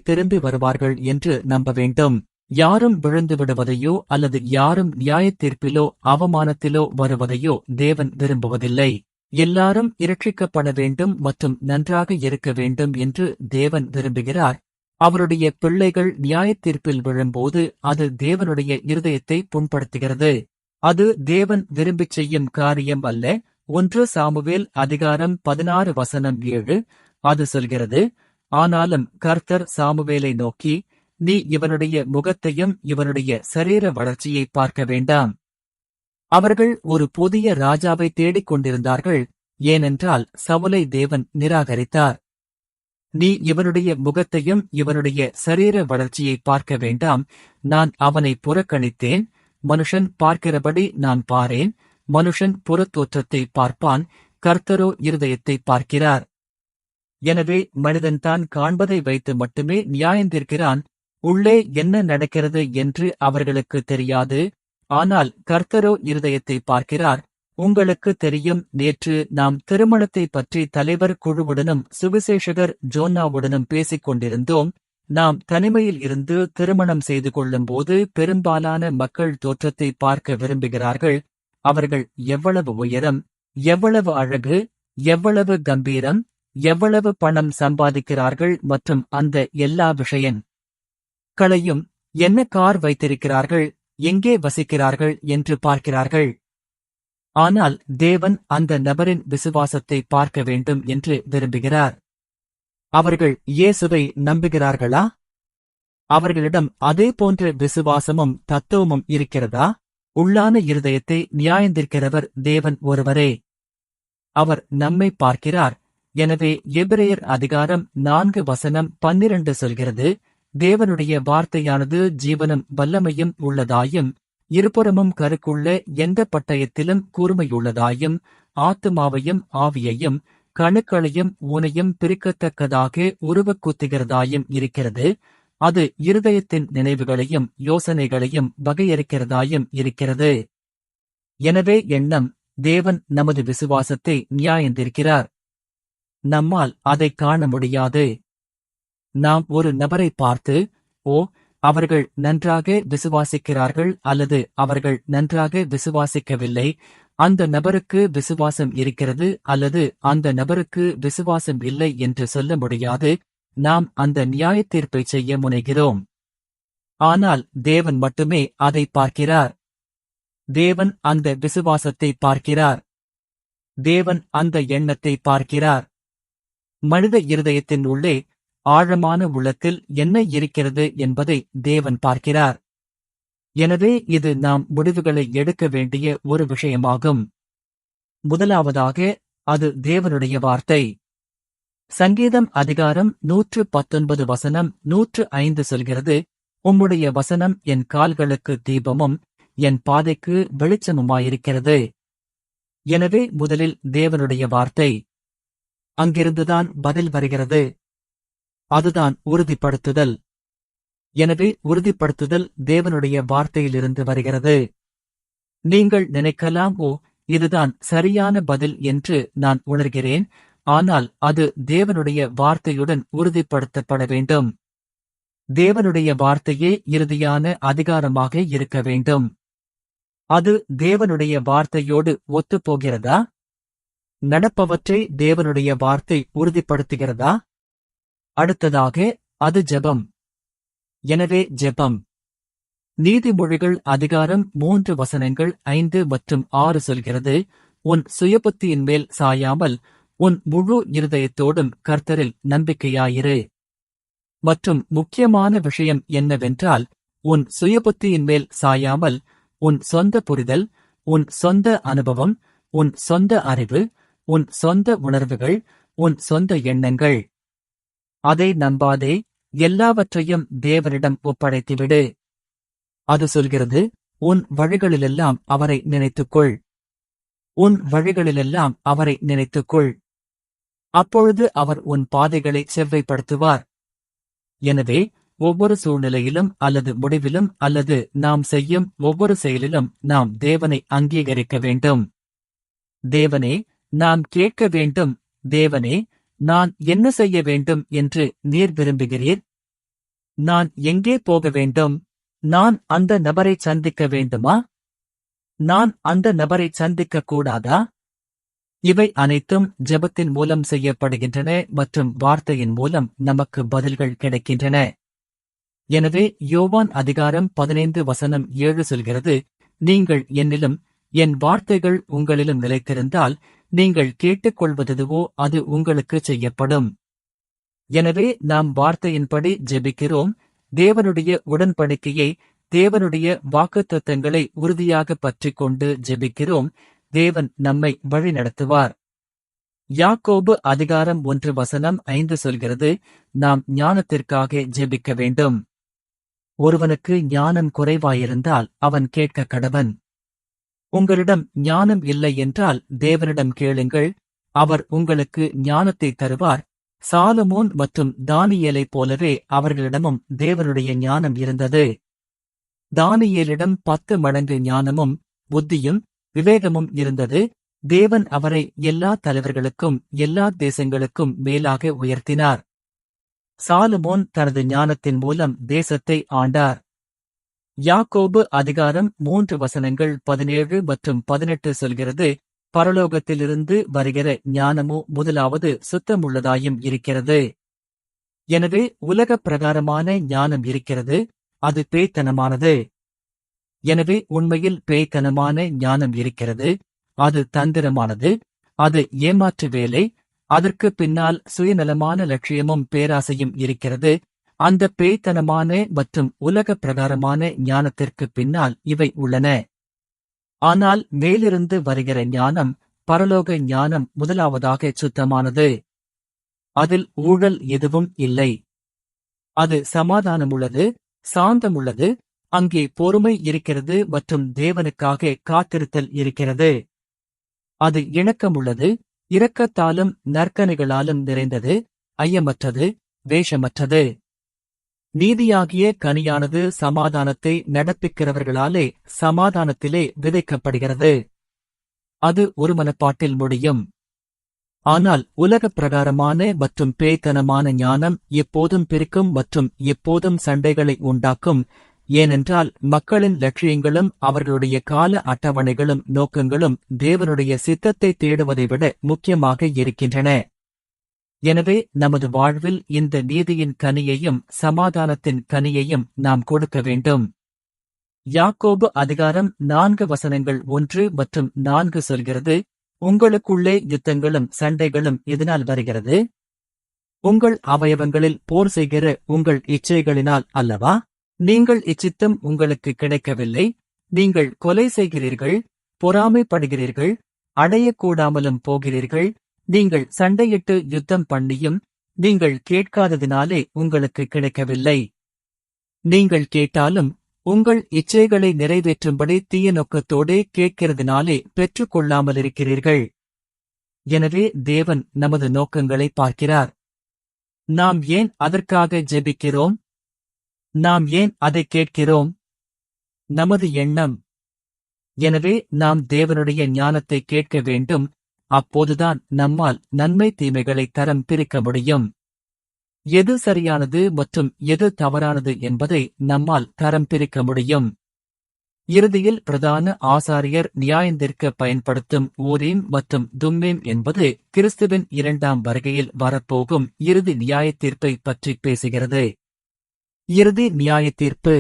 திரும்பி வருவார்கள் என்று நம்ப வேண்டும். யாரும் விழுந்து விடுவதையோ அல்லது யாரும் நியாயத்தீர்ப்பிலோ அவமானத்திலோ வருவதையோ தேவன் விரும்புவதில்லை. எல்லாரும் இரட்சிக்கப்பட வேண்டும் மற்றும் நன்றாக இருக்க வேண்டும் என்று தேவன் விரும்புகிறார். அவருடைய பிள்ளைகள் நியாயத்தீர்ப்பில் விழும்போது அது தேவனுடைய இருதயத்தை புண்படுத்துகிறது. அது தேவன் விரும்பிச் செய்யும் காரியம் அல்ல. 1 சாமுவேல் அதிகாரம் 16:7 அது சொல்கிறது, ஆனாலும் கர்த்தர் சாமுவேலை நோக்கி, நீ இவனுடைய முகத்தையும் இவனுடைய சரீர வளர்ச்சியை பார்க்க வேண்டாம். அவர்கள் ஒரு புதிய ராஜாவை தேடிக் கொண்டிருந்தார்கள், ஏனென்றால் சவுலை தேவன் நிராகரித்தார். நீ இவனுடைய முகத்தையும் இவனுடைய சரீர வளர்ச்சியை பார்க்க வேண்டாம், நான் அவனை புறக்கணித்தேன். மனுஷன் பார்க்கிறபடி நான் பாரேன். மனுஷன் புறத்தோற்றத்தை பார்ப்பான், கர்த்தரோ இருதயத்தை பார்க்கிறார். எனவே மனிதன் தான் காண்பதை வைத்து மட்டுமே நியாயந்தீர்க்கிறான். உள்ளே என்ன நடக்கிறது என்று அவர்களுக்கு தெரியாது. ஆனால் கர்த்தரோ இருதயத்தை பார்க்கிறார். உங்களுக்கு தெரியும், நேற்று நாம் திருமணத்தை பற்றி தலைவர் குழுவுடனும் சுவிசேஷகர் ஜோன்னாவுடனும் பேசிக் கொண்டிருந்தோம். நாம் தனிமையில் இருந்து திருமணம் செய்து கொள்ளும்போது பெரும்பாலான மக்கள் தோற்றத்தை பார்க்க விரும்புகிறார்கள். அவர்கள் எவ்வளவு உயரம், எவ்வளவு அழகு, எவ்வளவு கம்பீரம், எவ்வளவு பணம் சம்பாதிக்கிறார்கள் மற்றும் அந்த எல்லா விஷயங்களையும், என்ன கார் வைத்திருக்கிறார்கள், எங்கே வசிக்கிறார்கள் என்று பார்க்கிறார்கள். ஆனால் தேவன் அந்த நபரின் விசுவாசத்தை பார்க்க வேண்டும் என்று விரும்புகிறார். அவர்கள் இயேசுவை நம்புகிறார்களா? அவர்களிடம் அதே போன்ற விசுவாசமும் தத்துவமும் இருக்கிறதா? உள்ளான இருதயத்தை நியாயந்திருக்கிறவர் தேவன் ஒருவரே. அவர் நம்மை பார்க்கிறார். எனவே எபிரேயர் அதிகாரம் 4:12 சொல்கிறது, தேவனுடைய வார்த்தையானது ஜீவனும் வல்லமையும் உள்ளதாயும், இருபுறமும் கருக்குள்ள எந்த பட்டயத்திலும் கூர்மையுள்ளதாயும், ஆத்துமாவையும் ஆவியையும் கணுக்களையும் ஊனையும் பிரிக்கத்தக்கதாக உருவக்குத்துகிறதாயும் இருக்கிறது. அது இருதயத்தின் நினைவுகளையும் யோசனைகளையும் வகையறுக்கிறதாயும் இருக்கிறது. எனவே எண்ணம், தேவன் நமது விசுவாசத்தை நியாயந்திருக்கிறார். நம்மால் அதை காண முடியாது. நாம் ஒரு நபரை பார்த்து, ஓ, அவர்கள் நன்றாக விசுவாசிக்கிறார்கள் அல்லது அவர்கள் நன்றாக விசுவாசிக்கவில்லை, அந்த நபருக்கு விசுவாசம் இருக்கிறது அல்லது அந்த நபருக்கு விசுவாசம் இல்லை என்று சொல்ல முடியாது. நாம் அந்த நியாயத்தீர்ப்பை செய்ய முனைகிறோம். ஆனால் தேவன் மட்டுமே அதை பார்க்கிறார். தேவன் அந்த விசுவாசத்தை பார்க்கிறார். தேவன் அந்த எண்ணத்தை பார்க்கிறார். மனித இருதயத்தின் உள்ளே ஆழமான உள்ளத்தில் என்ன இருக்கிறது என்பதை தேவன் பார்க்கிறார். எனவே இது நாம் முடிவுகளை எடுக்க வேண்டிய ஒரு விஷயமாகும். முதலாவதாக, அது தேவனுடைய வார்த்தை. சங்கீதம் அதிகாரம் 119 105 சொல்கிறது, உம்முடைய வசனம் என் கால்களுக்கு தீபமும் என் பாதைக்கு வெளிச்சமுமாயிருக்கிறது. எனவே முதலில் தேவனுடைய வார்த்தை. அங்கிருந்துதான் பதில் வருகிறது. அதுதான் உறுதிப்படுத்துதல். எனவே உறுதிப்படுத்துதல் தேவனுடைய வார்த்தையிலிருந்து வருகிறது. நீங்கள் நினைக்கலாம், ஓ, இதுதான் சரியான பதில் என்று நான் உணர்கிறேன். ஆனால் அது தேவனுடைய வார்த்தையுடன் உறுதிப்படுத்தப்பட வேண்டும். தேவனுடைய வார்த்தையே இறுதியான அதிகாரமாக இருக்க வேண்டும். அது தேவனுடைய வார்த்தையோடு ஒத்துப்போகிறதா? நடப்பவற்றை தேவனுடைய வார்த்தை உறுதிப்படுத்துகிறதா? அடுத்ததாக, அது ஜெபம். எனவே ஜெபம். நீதிமொழிகள் அதிகாரம் 3 மற்றும் 6 சொல்கிறது, உன் சுயபுத்தியின் மேல் சாயாமல் உன் முழு இருதயத்தோடும் கர்த்தரில் நம்பிக்கையாயிரு. மற்றும் முக்கியமான விஷயம் என்னவென்றால், உன் சுயபுத்தியின் மேல் சாயாமல் உன் சொந்த புரிதல், உன் சொந்த அனுபவம், உன் சொந்த அறிவு, உன் சொந்த உணர்வுகள், உன் சொந்த எண்ணங்கள். அதை நம்பாதே, எல்லாவற்றையும் தேவனிடம் ஒப்படைத்துவிடு. அது சொல்கிறது, உன் வழிகளிலெல்லாம் அவரை நினைத்துக்கொள். உன் வழிகளிலெல்லாம் அவரை நினைத்துக்கொள். அப்பொழுது அவர் உன் பாதைகளை செவ்வைப்படுத்துவார். எனவே ஒவ்வொரு சூழ்நிலையிலும் அல்லது முடிவிலும் அல்லது நாம் செய்யும் ஒவ்வொரு செயலிலும் நாம் தேவனை அங்கீகரிக்க வேண்டும். தேவனே, நான் கேட்க வேண்டும். தேவனே, நான் என்ன செய்ய வேண்டும் என்று நீர் விரும்புகிறீர்? நான் எங்கே போக வேண்டும்? நான் அந்த நபரை சந்திக்க வேண்டுமா? நான் அந்த நபரை சந்திக்க கூடாதா? இவை அனைத்தும் ஜெபத்தின் மூலம் செய்யப்படுகின்றன மற்றும் வார்த்தையின் மூலம் நமக்கு பதில்கள் கிடைக்கின்றன. எனவே யோவான் அதிகாரம் 15:7 சொல்கிறது, நீங்கள் என்னிலும் என் வார்த்தைகள் உங்களிலும் நிலைத்திருந்தால் நீங்கள் கேட்டுக்கொள்வதுவோ அது உங்களுக்கு செய்யப்படும். எனவே நாம் வார்த்தையின்படி ஜெபிக்கிறோம். தேவனுடைய உடன்படிக்கையை, தேவனுடைய வாக்குத்தத்தங்களை உறுதியாக பற்றிக் கொண்டு ஜெபிக்கிறோம். தேவன் நம்மை வழிநடத்துவார். யாக்கோபு அதிகாரம் 1:5 சொல்கிறது, நாம் ஞானத்திற்காக ஜெபிக்க வேண்டும். ஒருவனுக்கு ஞானம் குறைவாயிருந்தால் அவன் கேட்க கடவன். உங்களிடம் ஞானம் இல்லை என்றால் தேவனிடம் கேளுங்கள், அவர் உங்களுக்கு ஞானத்தை தருவார். சாலமோன் மற்றும் தானியேலைப் போலவே அவர்களிடமும் தேவனுடைய ஞானம் இருந்தது. தானியேலிடம் 10 மடங்கு ஞானமும் புத்தியும் விவேகமும் இருந்தது. தேவன் அவரை எல்லா தலைவர்களுக்கும் எல்லா தேசங்களுக்கும் மேலாக உயர்த்தினார். சாலமோன் தனது ஞானத்தின் மூலம் தேசத்தை ஆண்டார். யாக்கோபு அதிகாரம் 3 17 மற்றும் 18 சொல்கிறது, பரலோகத்திலிருந்து வருகிற ஞானமோ முதலாவது சுத்தமுள்ளதாயும் இருக்கிறது. எனவே உலகப் பிரகாரமான ஞானம் இருக்கிறது, அது பேய்த்தனமானது. எனவே உண்மையில் பேய்த்தனமான ஞானம் இருக்கிறது, அது தந்திரமானது, அது ஏமாற்று வேலை, அதற்கு பின்னால் சுயநலமான லட்சியமும் பேராசையும் இருக்கிறது. அந்த பேய்த்தனமான மற்றும் உலக பிரகாரமான ஞானத்திற்கு பின்னால் இவை உள்ளன. ஆனால் மேலிருந்து வருகிற ஞானம், பரலோக ஞானம் முதலாவதாக சுத்தமானது. அதில் ஊழல் எதுவும் இல்லை. அது சமாதானமுள்ளது, சாந்தமுள்ளது, அங்கே பொறுமை இருக்கிறது மற்றும் தேவனுக்காக காத்திருத்தல் இருக்கிறது. அது இணக்கமுள்ளது, இரக்கத்தாலும் நற்கனிகளாலும் நிறைந்தது, ஐயமற்றது, வேஷமற்றது. நீதியாகிய கனியானது சமாதானத்தை நடப்பிக்கிறவர்களாலே சமாதானத்திலே விதைக்கப்படுகிறது. அது ஒருமனப்பாட்டில் முடியும். ஆனால் உலகப் பிரகாரமான மற்றும் பேய்த்தனமான ஞானம் எப்போதும் பிரிக்கும் மற்றும் எப்போதும் சண்டைகளை உண்டாக்கும். ஏனென்றால் மக்களின் லட்சியங்களும் அவர்களுடைய கால அட்டவணைகளும் நோக்கங்களும் தேவனுடைய சித்தத்தை தேடுவதை விட முக்கியமாக இருக்கின்றன. எனவே நமது வாழ்வில் இந்த நீதியின் கனியையும் சமாதானத்தின் கனியையும் நாம் கொடுக்க வேண்டும். யாக்கோபு அதிகாரம் 4 மற்றும் 4 சொல்கிறது, உங்களுக்குள்ளே யுத்தங்களும் சண்டைகளும் இதனால் வருகிறது. உங்கள் அவயவங்களில் போர் செய்கிற உங்கள் இச்சைகளினால் அல்லவா? நீங்கள் இச்சித்தம் உங்களுக்கு கிடைக்கவில்லை. நீங்கள் கொலை செய்கிறீர்கள், பொறாமைப்படுகிறீர்கள், அடையக்கூடாமலும் போகிறீர்கள். நீங்கள் சண்டையிட்டு யுத்தம் பண்ணியும் நீங்கள் கேட்காததினாலே உங்களுக்கு கிடைக்கவில்லை. நீங்கள் கேட்டாலும் உங்கள் இச்சைகளை நிறைவேற்றும்படி தீய நோக்கத்தோடே கேட்கிறதினாலே பெற்றுக்கொள்ளாமலிருக்கிறீர்கள். எனவே தேவன் நமது நோக்கங்களை பார்க்கிறார். நாம் ஏன் அதற்காக ஜெபிக்கிறோம்? நாம் ஏன் அதை கேட்கிறோம்? நமது எண்ணம். எனவே நாம் தேவனுடைய ஞானத்தை கேட்க வேண்டும். அப்போதுதான் நம்மால் நன்மை தீமைகளை தரம் பிரிக்க முடியும். எது சரியானது மற்றும் எது தவறானது என்பதை நம்மால் தரம் பிரிக்க முடியும். இறுதியில் பிரதான ஆசாரியர் நியாயந்தீர்க்க பயன்படுத்தும் ஊரீம் மற்றும் தும்மீம் என்பது கிறிஸ்துவின் 2ஆம் வருகையில் வரப்போகும் இறுதி நியாயத்தீர்ப்பை பற்றி பேசுகிறது. இறுதி நியாயத்தீர்ப்பு.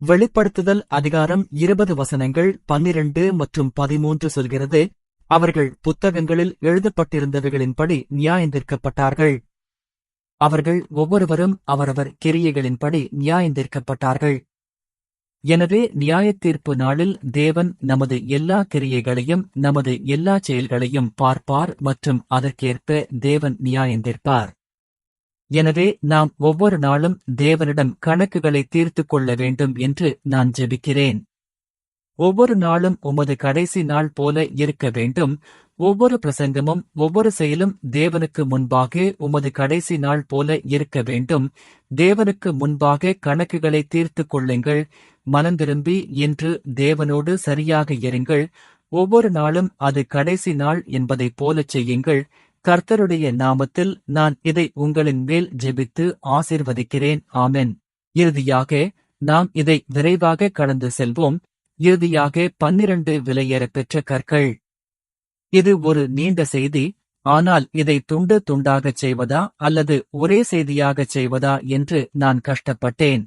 வெளிப்படுத்துதல் அதிகாரம் 20 12 மற்றும் 13 சொல்கிறது, அவர்கள் புத்தகங்களில் எழுதப்பட்டிருந்தவைகளின்படி நியாயந்தீர்க்கப்பட்டார்கள். அவர்கள் ஒவ்வொருவரும் அவரவர் கிரியைகளின்படி நியாயந்தீர்க்கப்பட்டார்கள். எனவே நியாயத்தீர்ப்பு நாளில் தேவன் நமது எல்லா கிரியைகளையும் நமது எல்லா செயல்களையும் பார்ப்பார் மற்றும் அதற்கேற்ப தேவன் நியாயந்தீர்ப்பார். எனவே நாம் ஒவ்வொரு நாளும் தேவனிடம் கணக்குகளை தீர்த்துக் கொள்ள வேண்டும் என்று நான் ஜெபிக்கிறேன். ஒவ்வொரு நாளும் உமது கடைசி நாள் போல இருக்க வேண்டும். ஒவ்வொரு பிரசங்கமும் ஒவ்வொரு செயலும் தேவனுக்கு முன்பாக உமது கடைசி நாள் போல இருக்க வேண்டும். தேவனுக்கு முன்பாக கணக்குகளை தீர்த்துக் கொள்ளுங்கள். மனந்திரும்பி என்று தேவனோடு சரியாக இருங்கள். ஒவ்வொரு நாளும் அது கடைசி நாள் என்பதைப் போலச் செய்யுங்கள். கர்த்தருடைய நாமத்தில் நான் இதை உங்களின் மேல் ஜெபித்து ஆசீர்வதிக்கிறேன். ஆமென். இறுதியாக நாம் இதை விரைவாக கடந்து செல்வோம். இறுதியாக 12 விலையேறப் பெற்ற கற்கள். இது ஒரு நீண்ட செய்தி, ஆனால் இதை துண்டு துண்டாகச் செய்வதா அல்லது ஒரே செய்தியாகச் செய்வதா என்று நான் கஷ்டப்பட்டேன்.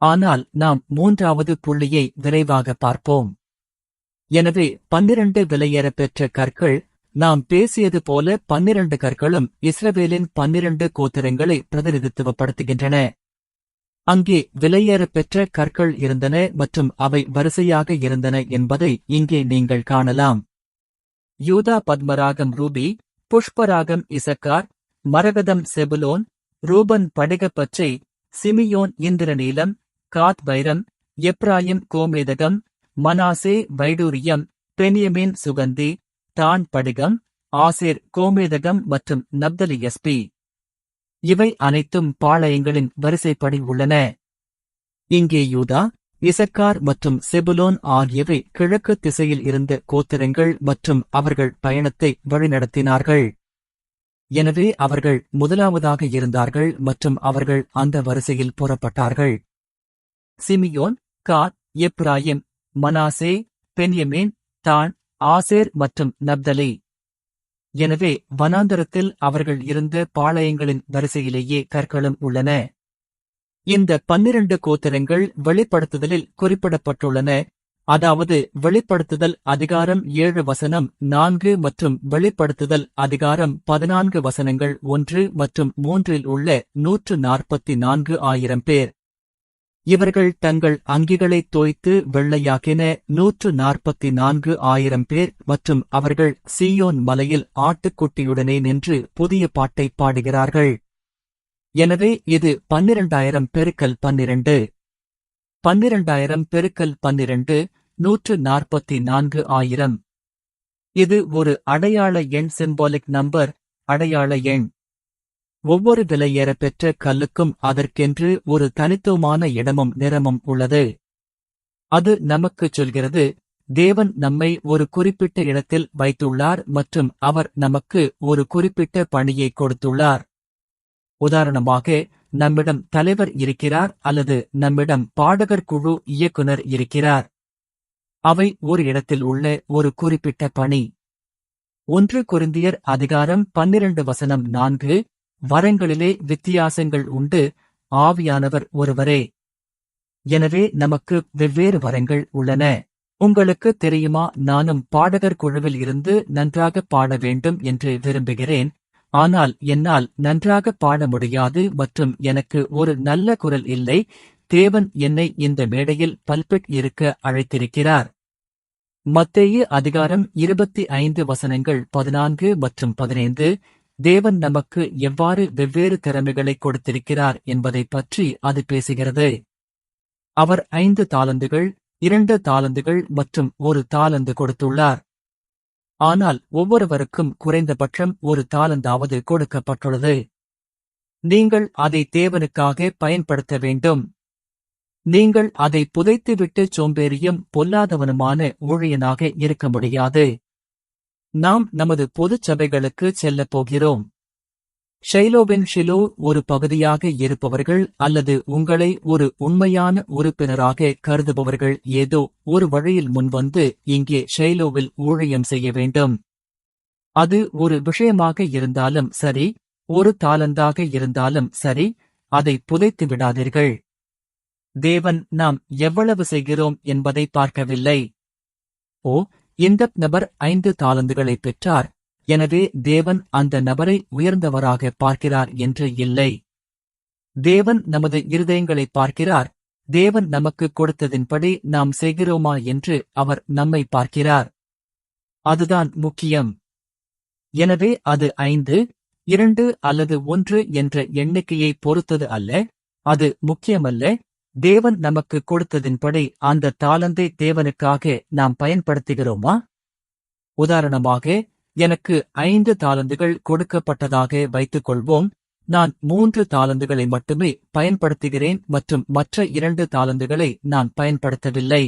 ஆனால் நாம் 3வது புள்ளியை விரைவாக பார்ப்போம். எனவே 12 விலையேறப் பெற்ற கற்கள். நாம் பேசியது போல 12 கற்களும் இஸ்ரவேலின் 12 கோத்திரங்களை பிரதிநிதித்துவப்படுத்துகின்றன. அங்கே விலையேறப் பெற்ற கற்கள் இருந்தன மற்றும் அவை வரிசையாக இருந்தன என்பதை இங்கே நீங்கள் காணலாம். யூதா பத்மராகம் ரூபி, புஷ்பராகம் இசக்கார், மரகதம் செபுலோன், ரூபன் படிகப்பச்சை, சிமியோன் இந்திரநீலம், காத் வைரம், எப்ராயிம் கோமேதகம், மனாசே வைடூரியம், பென்யமீன் சுகந்தி, தான் படிகம், ஆசேர் கோமேதகம் மற்றும் நப்தலி எஸ்பி. இவை அனைத்தும் பாளையங்களின் வரிசைப்படி உள்ளன. இங்கே யூதா, இசக்கார் மற்றும் செபுலோன் ஆகியவை கிழக்கு திசையில் இருந்த கோத்திரங்கள் மற்றும் அவர்கள் பயணத்தை வழிநடத்தினார்கள். எனவே அவர்கள் முதலாவதாக இருந்தார்கள் மற்றும் அவர்கள் அந்த வரிசையில் புறப்பட்டார்கள். சிமியோன், காத், எப்ராயிம், மனாசே, பென்யமீன், தான், ஆசேர் மற்றும் நப்தலி. எனவே வனாந்தரத்தில் அவர்கள் இருந்த பாளையங்களின் வரிசையிலேயே கற்களும் உள்ளன. இந்த 12 கோத்திரங்கள் வெளிப்படுத்துதலில் குறிப்பிடப்பட்டுள்ளன, அதாவது வெளிப்படுத்துதல் அதிகாரம் 7 வசனம் 4 மற்றும் வெளிப்படுத்துதல் அதிகாரம் 14 வசனங்கள் 1 மற்றும் 3 உள்ள 144,000 பேர். இவர்கள் தங்கள் அங்கிகளை தோய்த்து வெள்ளையாக்கின 144,000 பேர் மற்றும் அவர்கள் சீயோன் மலையில் ஆட்டுக்குட்டியுடனே நின்று புதிய பாட்டை பாடுகிறார்கள். எனவே இது 12,000 பெருக்கல் 12. 12,000 பெருக்கல் 12 144,000. இது ஒரு அடையாள எண், சிம்பாலிக் நம்பர், அடையாள எண். ஒவ்வொரு விலையேற பெற்ற கல்லுக்கும் அதற்கென்று ஒரு தனித்துவமான இடமும் நிறமும் உள்ளது. அது நமக்குச் சொல்கிறது, தேவன் நம்மை ஒரு குறிப்பிட்ட இடத்தில் வைத்துள்ளார் மற்றும் அவர் நமக்கு ஒரு குறிப்பிட்ட பணியை கொடுத்துள்ளார். உதாரணமாக, நம்மிடம் தலைவர் இருக்கிறார் அல்லது நம்மிடம் பாடகர் குழு இயக்குனர் இருக்கிறார். அவை ஒரு இடத்தில் உள்ள ஒரு குறிப்பிட்ட பணி. 1 கொரிந்தியர் அதிகாரம் 12 வசனம் 4. வரங்களிலே வித்தியாசங்கள் உண்டு, ஆவியானவர் ஒருவரே. எனவே நமக்கு வெவ்வேறு வரங்கள் உள்ளன. உங்களுக்கு தெரியுமா, நானும் பாடகர் குழுவில் இருந்து நன்றாக பாட வேண்டும் என்று விரும்புகிறேன். ஆனால் என்னால் நன்றாக பாட முடியாது மற்றும் எனக்கு ஒரு நல்ல குரல் இல்லை. தேவன் என்னை இந்த மேடையில் பல்பிட் இருக்க அழைத்திருக்கிறார். மத்தேயு அதிகாரம் 25 வசனங்கள் 14 மற்றும் 15. தேவன் நமக்கு எவ்வாறு வெவ்வேறு திறமைகளை கொடுத்திருக்கிறார் என்பதைப் பற்றி அது பேசுகிறது. அவர் 5 தாலந்துகள், 2 தாலந்துகள் மற்றும் 1 தாலந்து கொடுத்துள்ளார். ஆனால் ஒவ்வொருவருக்கும் குறைந்தபட்சம் 1 தாலந்தாவது கொடுக்கப்பட்டுள்ளது. நீங்கள் அதை தேவனுக்காக பயன்படுத்த வேண்டும். நீங்கள் அதை புதைத்துவிட்டு சோம்பேறியும் பொல்லாதவனுமான ஊழியனாக இருக்க முடியாது. நாம் நமது பொதுச் சபைகளுக்கு செல்லப் போகிறோம். ஷைலோவின் ஷிலோ ஒரு பகுதியாக இருப்பவர்கள் அல்லது உங்களை ஒரு உண்மையான உறுப்பினராக கருதுபவர்கள் ஏதோ ஒரு வழியில் முன்வந்து இங்கே ஷைலோவில் ஊழியம் செய்ய வேண்டும். அது ஒரு விஷயமாக இருந்தாலும் சரி, ஒரு தாலந்தாக இருந்தாலும் சரி, அதை புதைத்து விடாதீர்கள். தேவன் நாம் எவ்வளவு செய்கிறோம் என்பதை பார்க்கவில்லை. ஓ, இந்த நபர் 5 தாலந்துகளை பெற்றார், எனவே தேவன் அந்த நபரை உயர்ந்தவராக பார்க்கிறார் என்று இல்லை. தேவன் நமது இருதயங்களை பார்க்கிறார். தேவன் நமக்கு கொடுத்ததின்படி நாம் செய்கிறோமா என்று அவர் நம்மை பார்க்கிறார். அதுதான் முக்கியம். எனவே அது 5, 2 அல்லது 1 என்ற எண்ணிக்கையை பொறுத்தது அல்ல. அது முக்கியமல்ல. தேவன் நமக்கு கொடுத்ததின்படி அந்த தாலந்தை தேவனுக்காக நாம் பயன்படுத்துகிறோமா? உதாரணமாக, எனக்கு 5 தாலந்துகள் கொடுக்கப்பட்டதாக வைத்துக் கொள்வோம். நான் 3 தாலந்துகளை மட்டுமே பயன்படுத்துகிறேன் மற்றும் மற்ற 2 தாலந்துகளை நான் பயன்படுத்தவில்லை.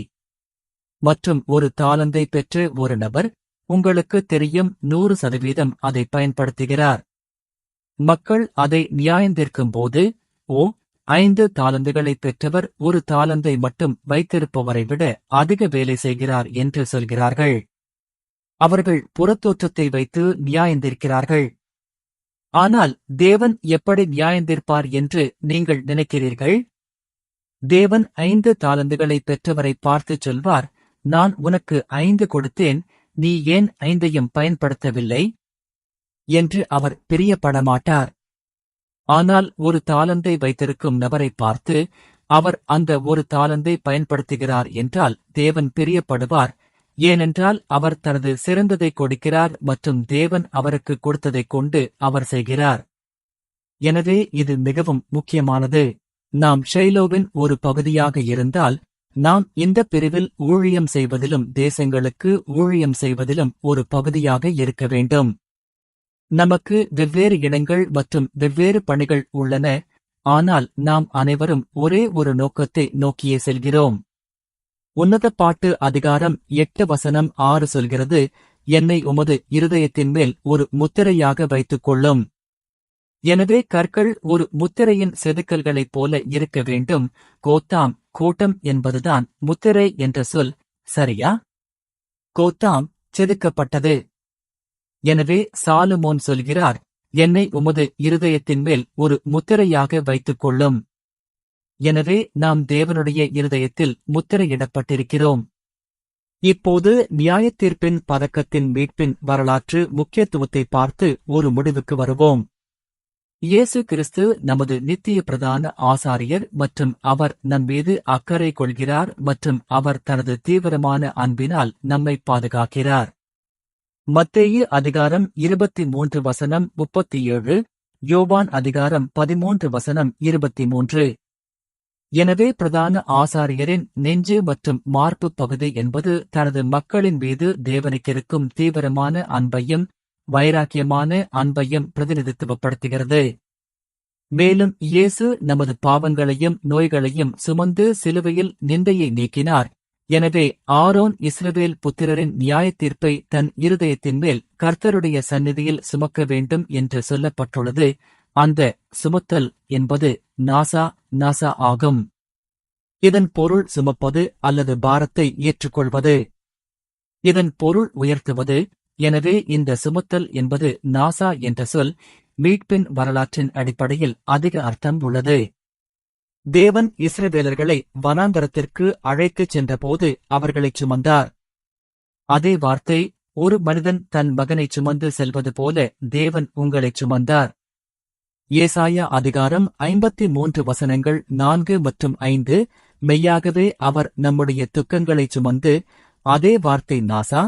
மற்றும் ஒரு தாலந்தை பெற்ற ஒரு நபர், உங்களுக்கு தெரியும், 100% அதை பயன்படுத்துகிறார். மக்கள் அதை நியாயந்தீர்க்கும்போது, ஓ, 5 தாலந்துகளை பெற்றவர் 1 தாலந்தை மட்டும் வைத்திருப்பவரை விட அதிக வேலை செய்கிறார் என்று சொல்கிறார்கள். அவர்கள் புறத்தோற்றத்தை வைத்து நியாயந்தீர்க்கிறார்கள். ஆனால் தேவன் எப்படி நியாயந்தீர்ப்பார் என்று நீங்கள் நினைக்கிறீர்கள்? தேவன் 5 தாலந்துகளை பெற்றவரை பார்த்துச் சொல்வார், நான் உனக்கு 5 கொடுத்தேன், நீ ஏன் 5ஐயும் பயன்படுத்தவில்லை என்று அவர் பிரியப்படமாட்டார். ஆனால் ஒரு தாலந்தை வைத்திருக்கும் நபரை பார்த்து அவர் அந்த ஒரு தாலந்தை பயன்படுத்துகிறார் என்றால் தேவன் பிரியப்படுவார். ஏனென்றால் அவர் தனது சிறந்ததை கொடுக்கிறார் மற்றும் தேவன் அவருக்கு கொடுத்ததைக் கொண்டு அவர் செய்கிறார். எனவே இது மிகவும் முக்கியமானது. நாம் ஷைலோவின் ஒரு பகுதியாக இருந்தால், நாம் இந்த பிரிவில் ஊழியம் செய்வதிலும் தேசங்களுக்கு ஊழியம் செய்வதிலும் ஒரு பகுதியாக இருக்க வேண்டும். நமக்கு வெவ்வேறு இடங்கள் மற்றும் வெவ்வேறு பணிகள் உள்ளன, ஆனால் நாம் அனைவரும் ஒரே ஒரு நோக்கத்தை நோக்கியே செல்கிறோம். உன்னத பாட்டு அதிகாரம் 8 வசனம் 6 சொல்கிறது, என்னை உமது இருதயத்தின் மேல் ஒரு முத்திரையாக வைத்துக் கொள்ளும். எனவே கற்கள் ஒரு முத்திரையின் செதுக்கல்களைப் போல இருக்க வேண்டும். கோத்தாம், கூட்டம் என்பதுதான் முத்திரை என்ற சொல், சரியா? கோத்தாம் செதுக்கப்பட்டது. எனவே சாலமோன் சொல்கிறார், என்னை உமது இருதயத்தின் மேல் ஒரு முத்திரையாக வைத்துக் கொள்ளும். எனவே நாம் தேவனுடைய இருதயத்தில் முத்திரையிடப்பட்டிருக்கிறோம். இப்போது நியாயத்தீர்ப்பின் பதக்கத்தின் மீட்பின் வரலாற்று முக்கியத்துவத்தை பார்த்து ஒரு முடிவுக்கு வருவோம். இயேசு கிறிஸ்து நமது நித்திய பிரதான ஆசாரியர் மற்றும் அவர் நம்மீது அக்கறை கொள்கிறார் மற்றும் அவர் தனது தீவிரமான அன்பினால் நம்மை பாதுகாக்கிறார். மத்தேயு அதிகாரம் 23 வசனம் 37, யோவான் அதிகாரம் 13 வசனம் 23. எனவே பிரதான ஆசாரியரின் நெஞ்சு மற்றும் மார்பு பகுதி என்பது தனது மக்களின் மீது தேவனுக்கிருக்கும் தீவிரமான அன்பையும் வைராக்கியமான அன்பையும் பிரதிநிதித்துவப்படுத்துகிறது. மேலும் இயேசு நமது பாவங்களையும் நோய்களையும் சுமந்து சிலுவையில் நிந்தையை நீக்கினார். எனவே ஆரோன் இஸ்ரவேல் புத்திரரின் நியாயத்தீர்ப்பை தன் இருதயத்தின் மேல் கர்த்தருடைய சந்நிதியில் சுமக்க வேண்டும் என்று சொல்லப்பட்டுள்ளது. அந்த சுமத்தல் என்பது நாசா ஆகும். இதன் பொருள் சுமப்பது அல்லது பாரத்தை ஏற்றுக்கொள்வது. இதன் பொருள் உயர்த்துவது. எனவே இந்த சுமத்தல் என்பது நாசா என்ற சொல் மீட்பின் வரலாற்றின் அடிப்படையில் அதிக அர்த்தம் உள்ளது. தேவன் இஸ்ரவேலர்களை வனாந்தரத்திற்கு அழைத்துச் சென்றபோது அவர்களைச் சுமந்தார். அதே வார்த்தை, ஒரு மனிதன் தன் மகனைச் சுமந்து செல்வது போல தேவன் உங்களைச் சுமந்தார். ஏசாயா அதிகாரம் 53 வசனங்கள் 4 மற்றும் 5. மெய்யாகவே அவர் நம்முடைய துக்கங்களைச் சுமந்து. அதே வார்த்தை நாசா.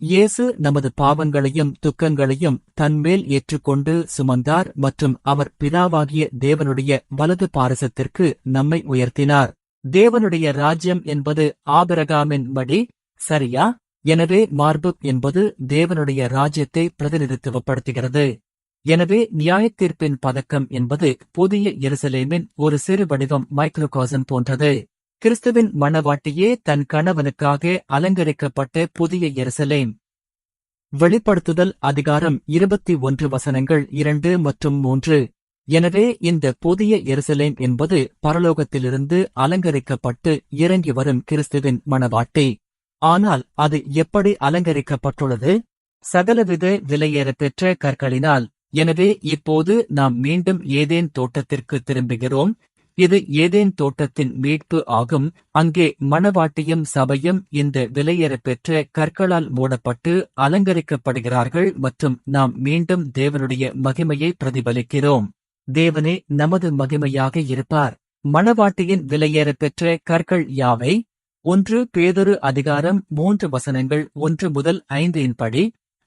இயேசு நமது பாவங்களையும் துக்கங்களையும் தன்மேல் ஏற்றுக்கொண்டு சுமந்தார் மற்றும் அவர் பிதாவாகிய தேவனுடைய வலது பாரசத்திற்கு நம்மை உயர்த்தினார். தேவனுடைய ராஜ்யம் என்பது ஆபிரகாமின் மடி, சரியா? எனவே மார்பு என்பது தேவனுடைய ராஜ்யத்தை பிரதிநிதித்துவப்படுத்துகிறது. எனவே நியாயத்தீர்ப்பின் பதக்கம் என்பது புதிய எருசலேமின் ஒரு சிறு வடிவம், மைக்ரோகாசம் போன்றது. கிறிஸ்துவின் மணவாட்டியே தன் கணவனுக்காக அலங்கரிக்கப்பட்ட புதிய எருசலேம். வெளிப்படுத்துதல் அதிகாரம் 21 வசனங்கள் 2 மற்றும் 3. எனவே இந்த புதிய எருசலேம் என்பது பரலோகத்திலிருந்து அலங்கரிக்கப்பட்டு இறங்கி வரும் கிறிஸ்துவின் மணவாட்டி. ஆனால் அது எப்படி அலங்கரிக்கப்பட்டுள்ளது? சகலவித விலையேறப்பெற்ற கற்களினால். எனவே இப்போது நாம் மீண்டும் ஏதேன் தோட்டத்திற்கு திரும்புகிறோம். இது ஏதேன் தோட்டத்தின் மீட்பு ஆகும். அங்கே மணவாட்டியும் சபையும் இந்த விலையேறப்பெற்ற கற்களால் மூடப்பட்டு அலங்கரிக்கப்படுகிறார்கள் மற்றும் நாம் மீண்டும் தேவனுடைய மகிமையை பிரதிபலிக்கிறோம். தேவனே நமது மகிமையாக இருப்பார். மணவாட்டியின் விலையேறப்பெற்ற கற்கள் யாவை? 1 பேதுரு அதிகாரம் 3 வசனங்கள் 1 முதல் 5 படி,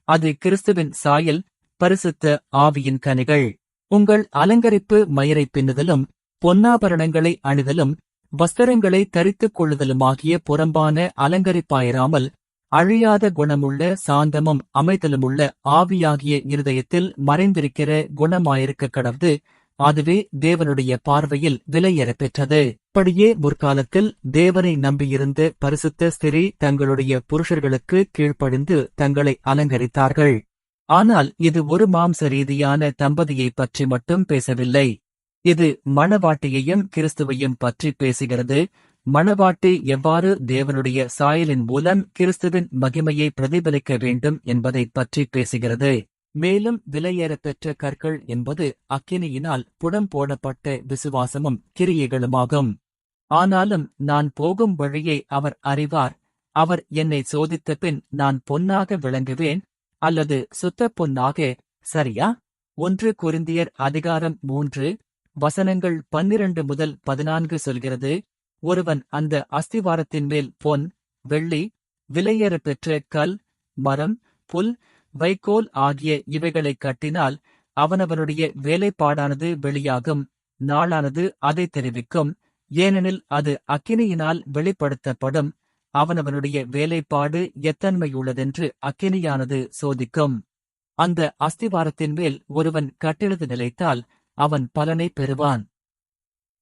அது கிறிஸ்துவின் சாயல், பரிசுத்த ஆவியின் கனிகள். உங்கள் அலங்கரிப்பு மயிரை பின்னுதலும் பொன்னாபரணங்களை அணிதலும் வஸ்திரங்களை தரித்துக் கொள்ளுதலுமாகிய புறம்பான அலங்கரிப்பாயிராமல் அழியாத குணமுள்ள சாந்தமும் அமைதலுமுள்ள ஆவியாகிய இருதயத்தில் மறைந்திருக்கிற குணமாயிருக்க கடவது. அதுவே தேவனுடைய பார்வையில் விலையேறப்பெற்றது. அப்படியே முற்காலத்தில் தேவனை நம்பியிருந்த பரிசுத்த ஸ்திரீ தங்களுடைய புருஷர்களுக்கு கீழ்ப்படிந்து தங்களை அலங்கரித்தார்கள். ஆனால் இது ஒரு மாம்ச ரீதியான தம்பதியைப் பற்றி மட்டும் பேசவில்லை. இது மணவாட்டியையும் கிறிஸ்துவையும் பற்றி பேசுகிறது. மணவாட்டி எவ்வாறு தேவனுடைய சாயலின் மூலம் கிறிஸ்துவின் மகிமையை பிரதிபலிக்க வேண்டும் என்பதைப் பற்றி பேசுகிறது. மேலும் விலையேறப்பெற்ற கற்கள் என்பது அக்கினியினால் புடம் போடப்பட்ட விசுவாசமும் கிரியைகளுமாகும். ஆனாலும் நான் போகும் வழியை அவர் அறிவார். அவர் என்னை சோதித்த பின் நான் பொன்னாக விளங்குவேன் அல்லது சுத்த பொன்னாக, சரியா? 1 கொரிந்தியர் அதிகாரம் 3 வசனங்கள் 12 முதல் 14 சொல்கிறது. ஒருவன் அந்த அஸ்திவாரத்தின் மேல் பொன், வெள்ளி, விலையேறப்பெற்ற கல், மரம், புல், வைக்கோல் ஆகிய இவைகளைக் கட்டினால் அவனவனுடைய வேலைப்பாடானது வெளியாகும். நாளானது அதை தெரிவிக்கும். ஏனெனில் அது அக்கினியினால் வெளிப்படுத்தப்படும். அவனவனுடைய வேலைப்பாடு எத்தன்மையுள்ளதென்று அக்கினியானது சோதிக்கும். அந்த அஸ்திவாரத்தின் மேல் ஒருவன் கட்டெழுது நிலைத்தால் அவன் பலனை பெறுவான்.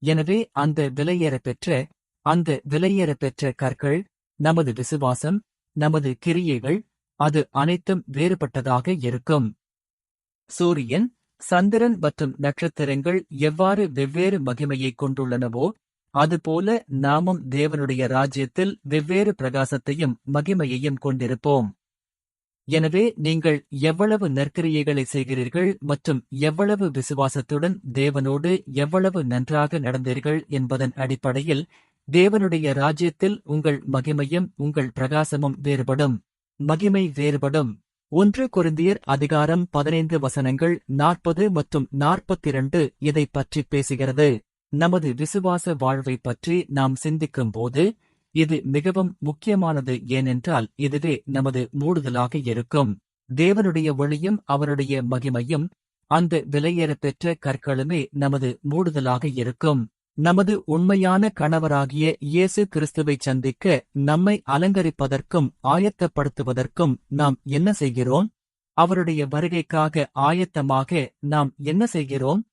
எனவே அந்த விலையேறப்பெற்ற கற்கள் நமது விசுவாசம், நமது கிரியைகள், அது அனைத்தும் வேறுபட்டதாக இருக்கும். சூரியன், சந்திரன் மற்றும் நட்சத்திரங்கள் எவ்வாறு வெவ்வேறு மகிமையைக் கொண்டுள்ளனவோ அதுபோல நாமும் தேவனுடைய ராஜ்யத்தில் வெவ்வேறு பிரகாசத்தையும் மகிமையையும் கொண்டிருப்போம். எனவே நீங்கள் எவ்வளவு நற்கிரியைகளை செய்கிறீர்கள் மற்றும் எவ்வளவு விசுவாசத்துடன் தேவனோடு எவ்வளவு நன்றாக நடந்தீர்கள் என்பதன் அடிப்படையில் தேவனுடைய ராஜ்யத்தில் உங்கள் மகிமையும் உங்கள் பிரகாசமும் வேறுபடும். மகிமை வேறுபடும். 1 கொரிந்தியர் அதிகாரம் 15 வசனங்கள் 40 மற்றும் 42 இதைப் பற்றி பேசுகிறது. நமது விசுவாச வாழ்வை பற்றி நாம் சிந்திக்கும்போது இது மிகவும் முக்கியமானது, ஏனென்றால் இதுவே நமது மூடுதலாக இருக்கும். தேவனுடைய ஒளியும் அவருடைய மகிமையும் அந்த விலையேறப்பெற்ற கற்களுமே நமது மூடுதலாக இருக்கும். நமது உண்மையான கணவராகிய இயேசு கிறிஸ்துவைச் சந்திக்க நம்மை அலங்கரிப்பதற்கும் ஆயத்தப்படுத்துவதற்கும் நாம் என்ன செய்கிறோம்? அவருடைய வருகைக்காக ஆயத்தமாக நாம் என்ன செய்கிறோம்?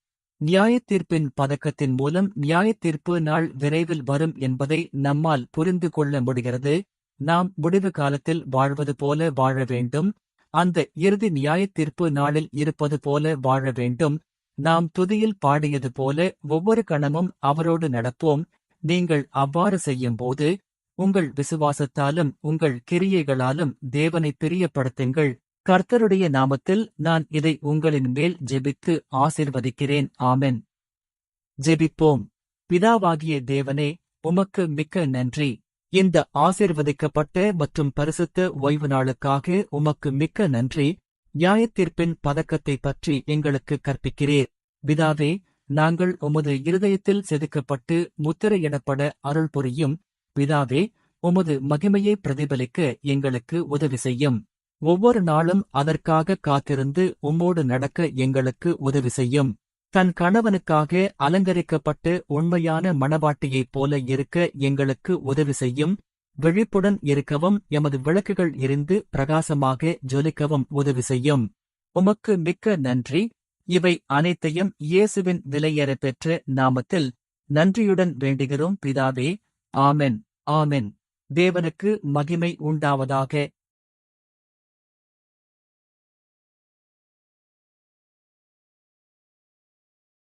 நியாயத்தீர்ப்பின் பதக்கத்தின் மூலம் நியாயத்தீர்ப்பு நாள் விரைவில் வரும் என்பதை நம்மால் புரிந்து கொள்ள முடிகிறது. நாம் முடிவு காலத்தில் வாழ்வது போல வாழ வேண்டும். அந்த இறுதி நியாயத்தீர்ப்பு நாளில் இருப்பது போல வாழ வேண்டும். நாம் துதியில் பாடியது போல ஒவ்வொரு கணமும் அவரோடு நடப்போம். நீங்கள் அவ்வாறு செய்யும்போது உங்கள் விசுவாசத்தாலும் உங்கள் கிரியைகளாலும் தேவனை பிரியப்படுத்துங்கள். கர்த்தருடைய நாமத்தில் நான் இதை உங்களின் மேல் ஜெபித்து ஆசீர்வதிக்கிறேன். ஆமென். ஜெபிப்போம். பிதாவாகிய தேவனே, உமக்கு மிக்க நன்றி. இந்த ஆசீர்வதிக்கப்பட்ட மற்றும் பரிசுத்த ஓய்வு நாளுக்காக உமக்கு மிக்க நன்றி. நியாயத்தீர்ப்பின் பதக்கத்தைப் பற்றி எங்களுக்கு கற்பிக்கிறீர். பிதாவே, நாங்கள் உமது இருதயத்தில் செதுக்கப்பட்டு முத்திரையிடப்பட அருள் புரியும். பிதாவே, உமது மகிமையை பிரதிபலிக்க எங்களுக்கு உதவி செய்யும். ஒவ்வொரு நாளும் அதற்காக காத்திருந்து உம்மோடு நடக்க எங்களுக்கு உதவி செய்யும். தன் கணவனுக்காக அலங்கரிக்கப்பட்டு உண்மையான மணவாட்டியைப் போல இருக்க எங்களுக்கு உதவி செய்யும். விழிப்புடன் இருக்கவும் எமது விளக்குகள் எரிந்து பிரகாசமாக ஜொலிக்கவும் உதவி செய்யும். உமக்கு மிக்க நன்றி. இவை அனைத்தையும் இயேசுவின் விலையேறப்பெற்ற நாமத்தில் நன்றியுடன் வேண்டுகிறோம் பிதாவே. ஆமென். ஆமென். தேவனுக்கு மகிமை உண்டாவதாக.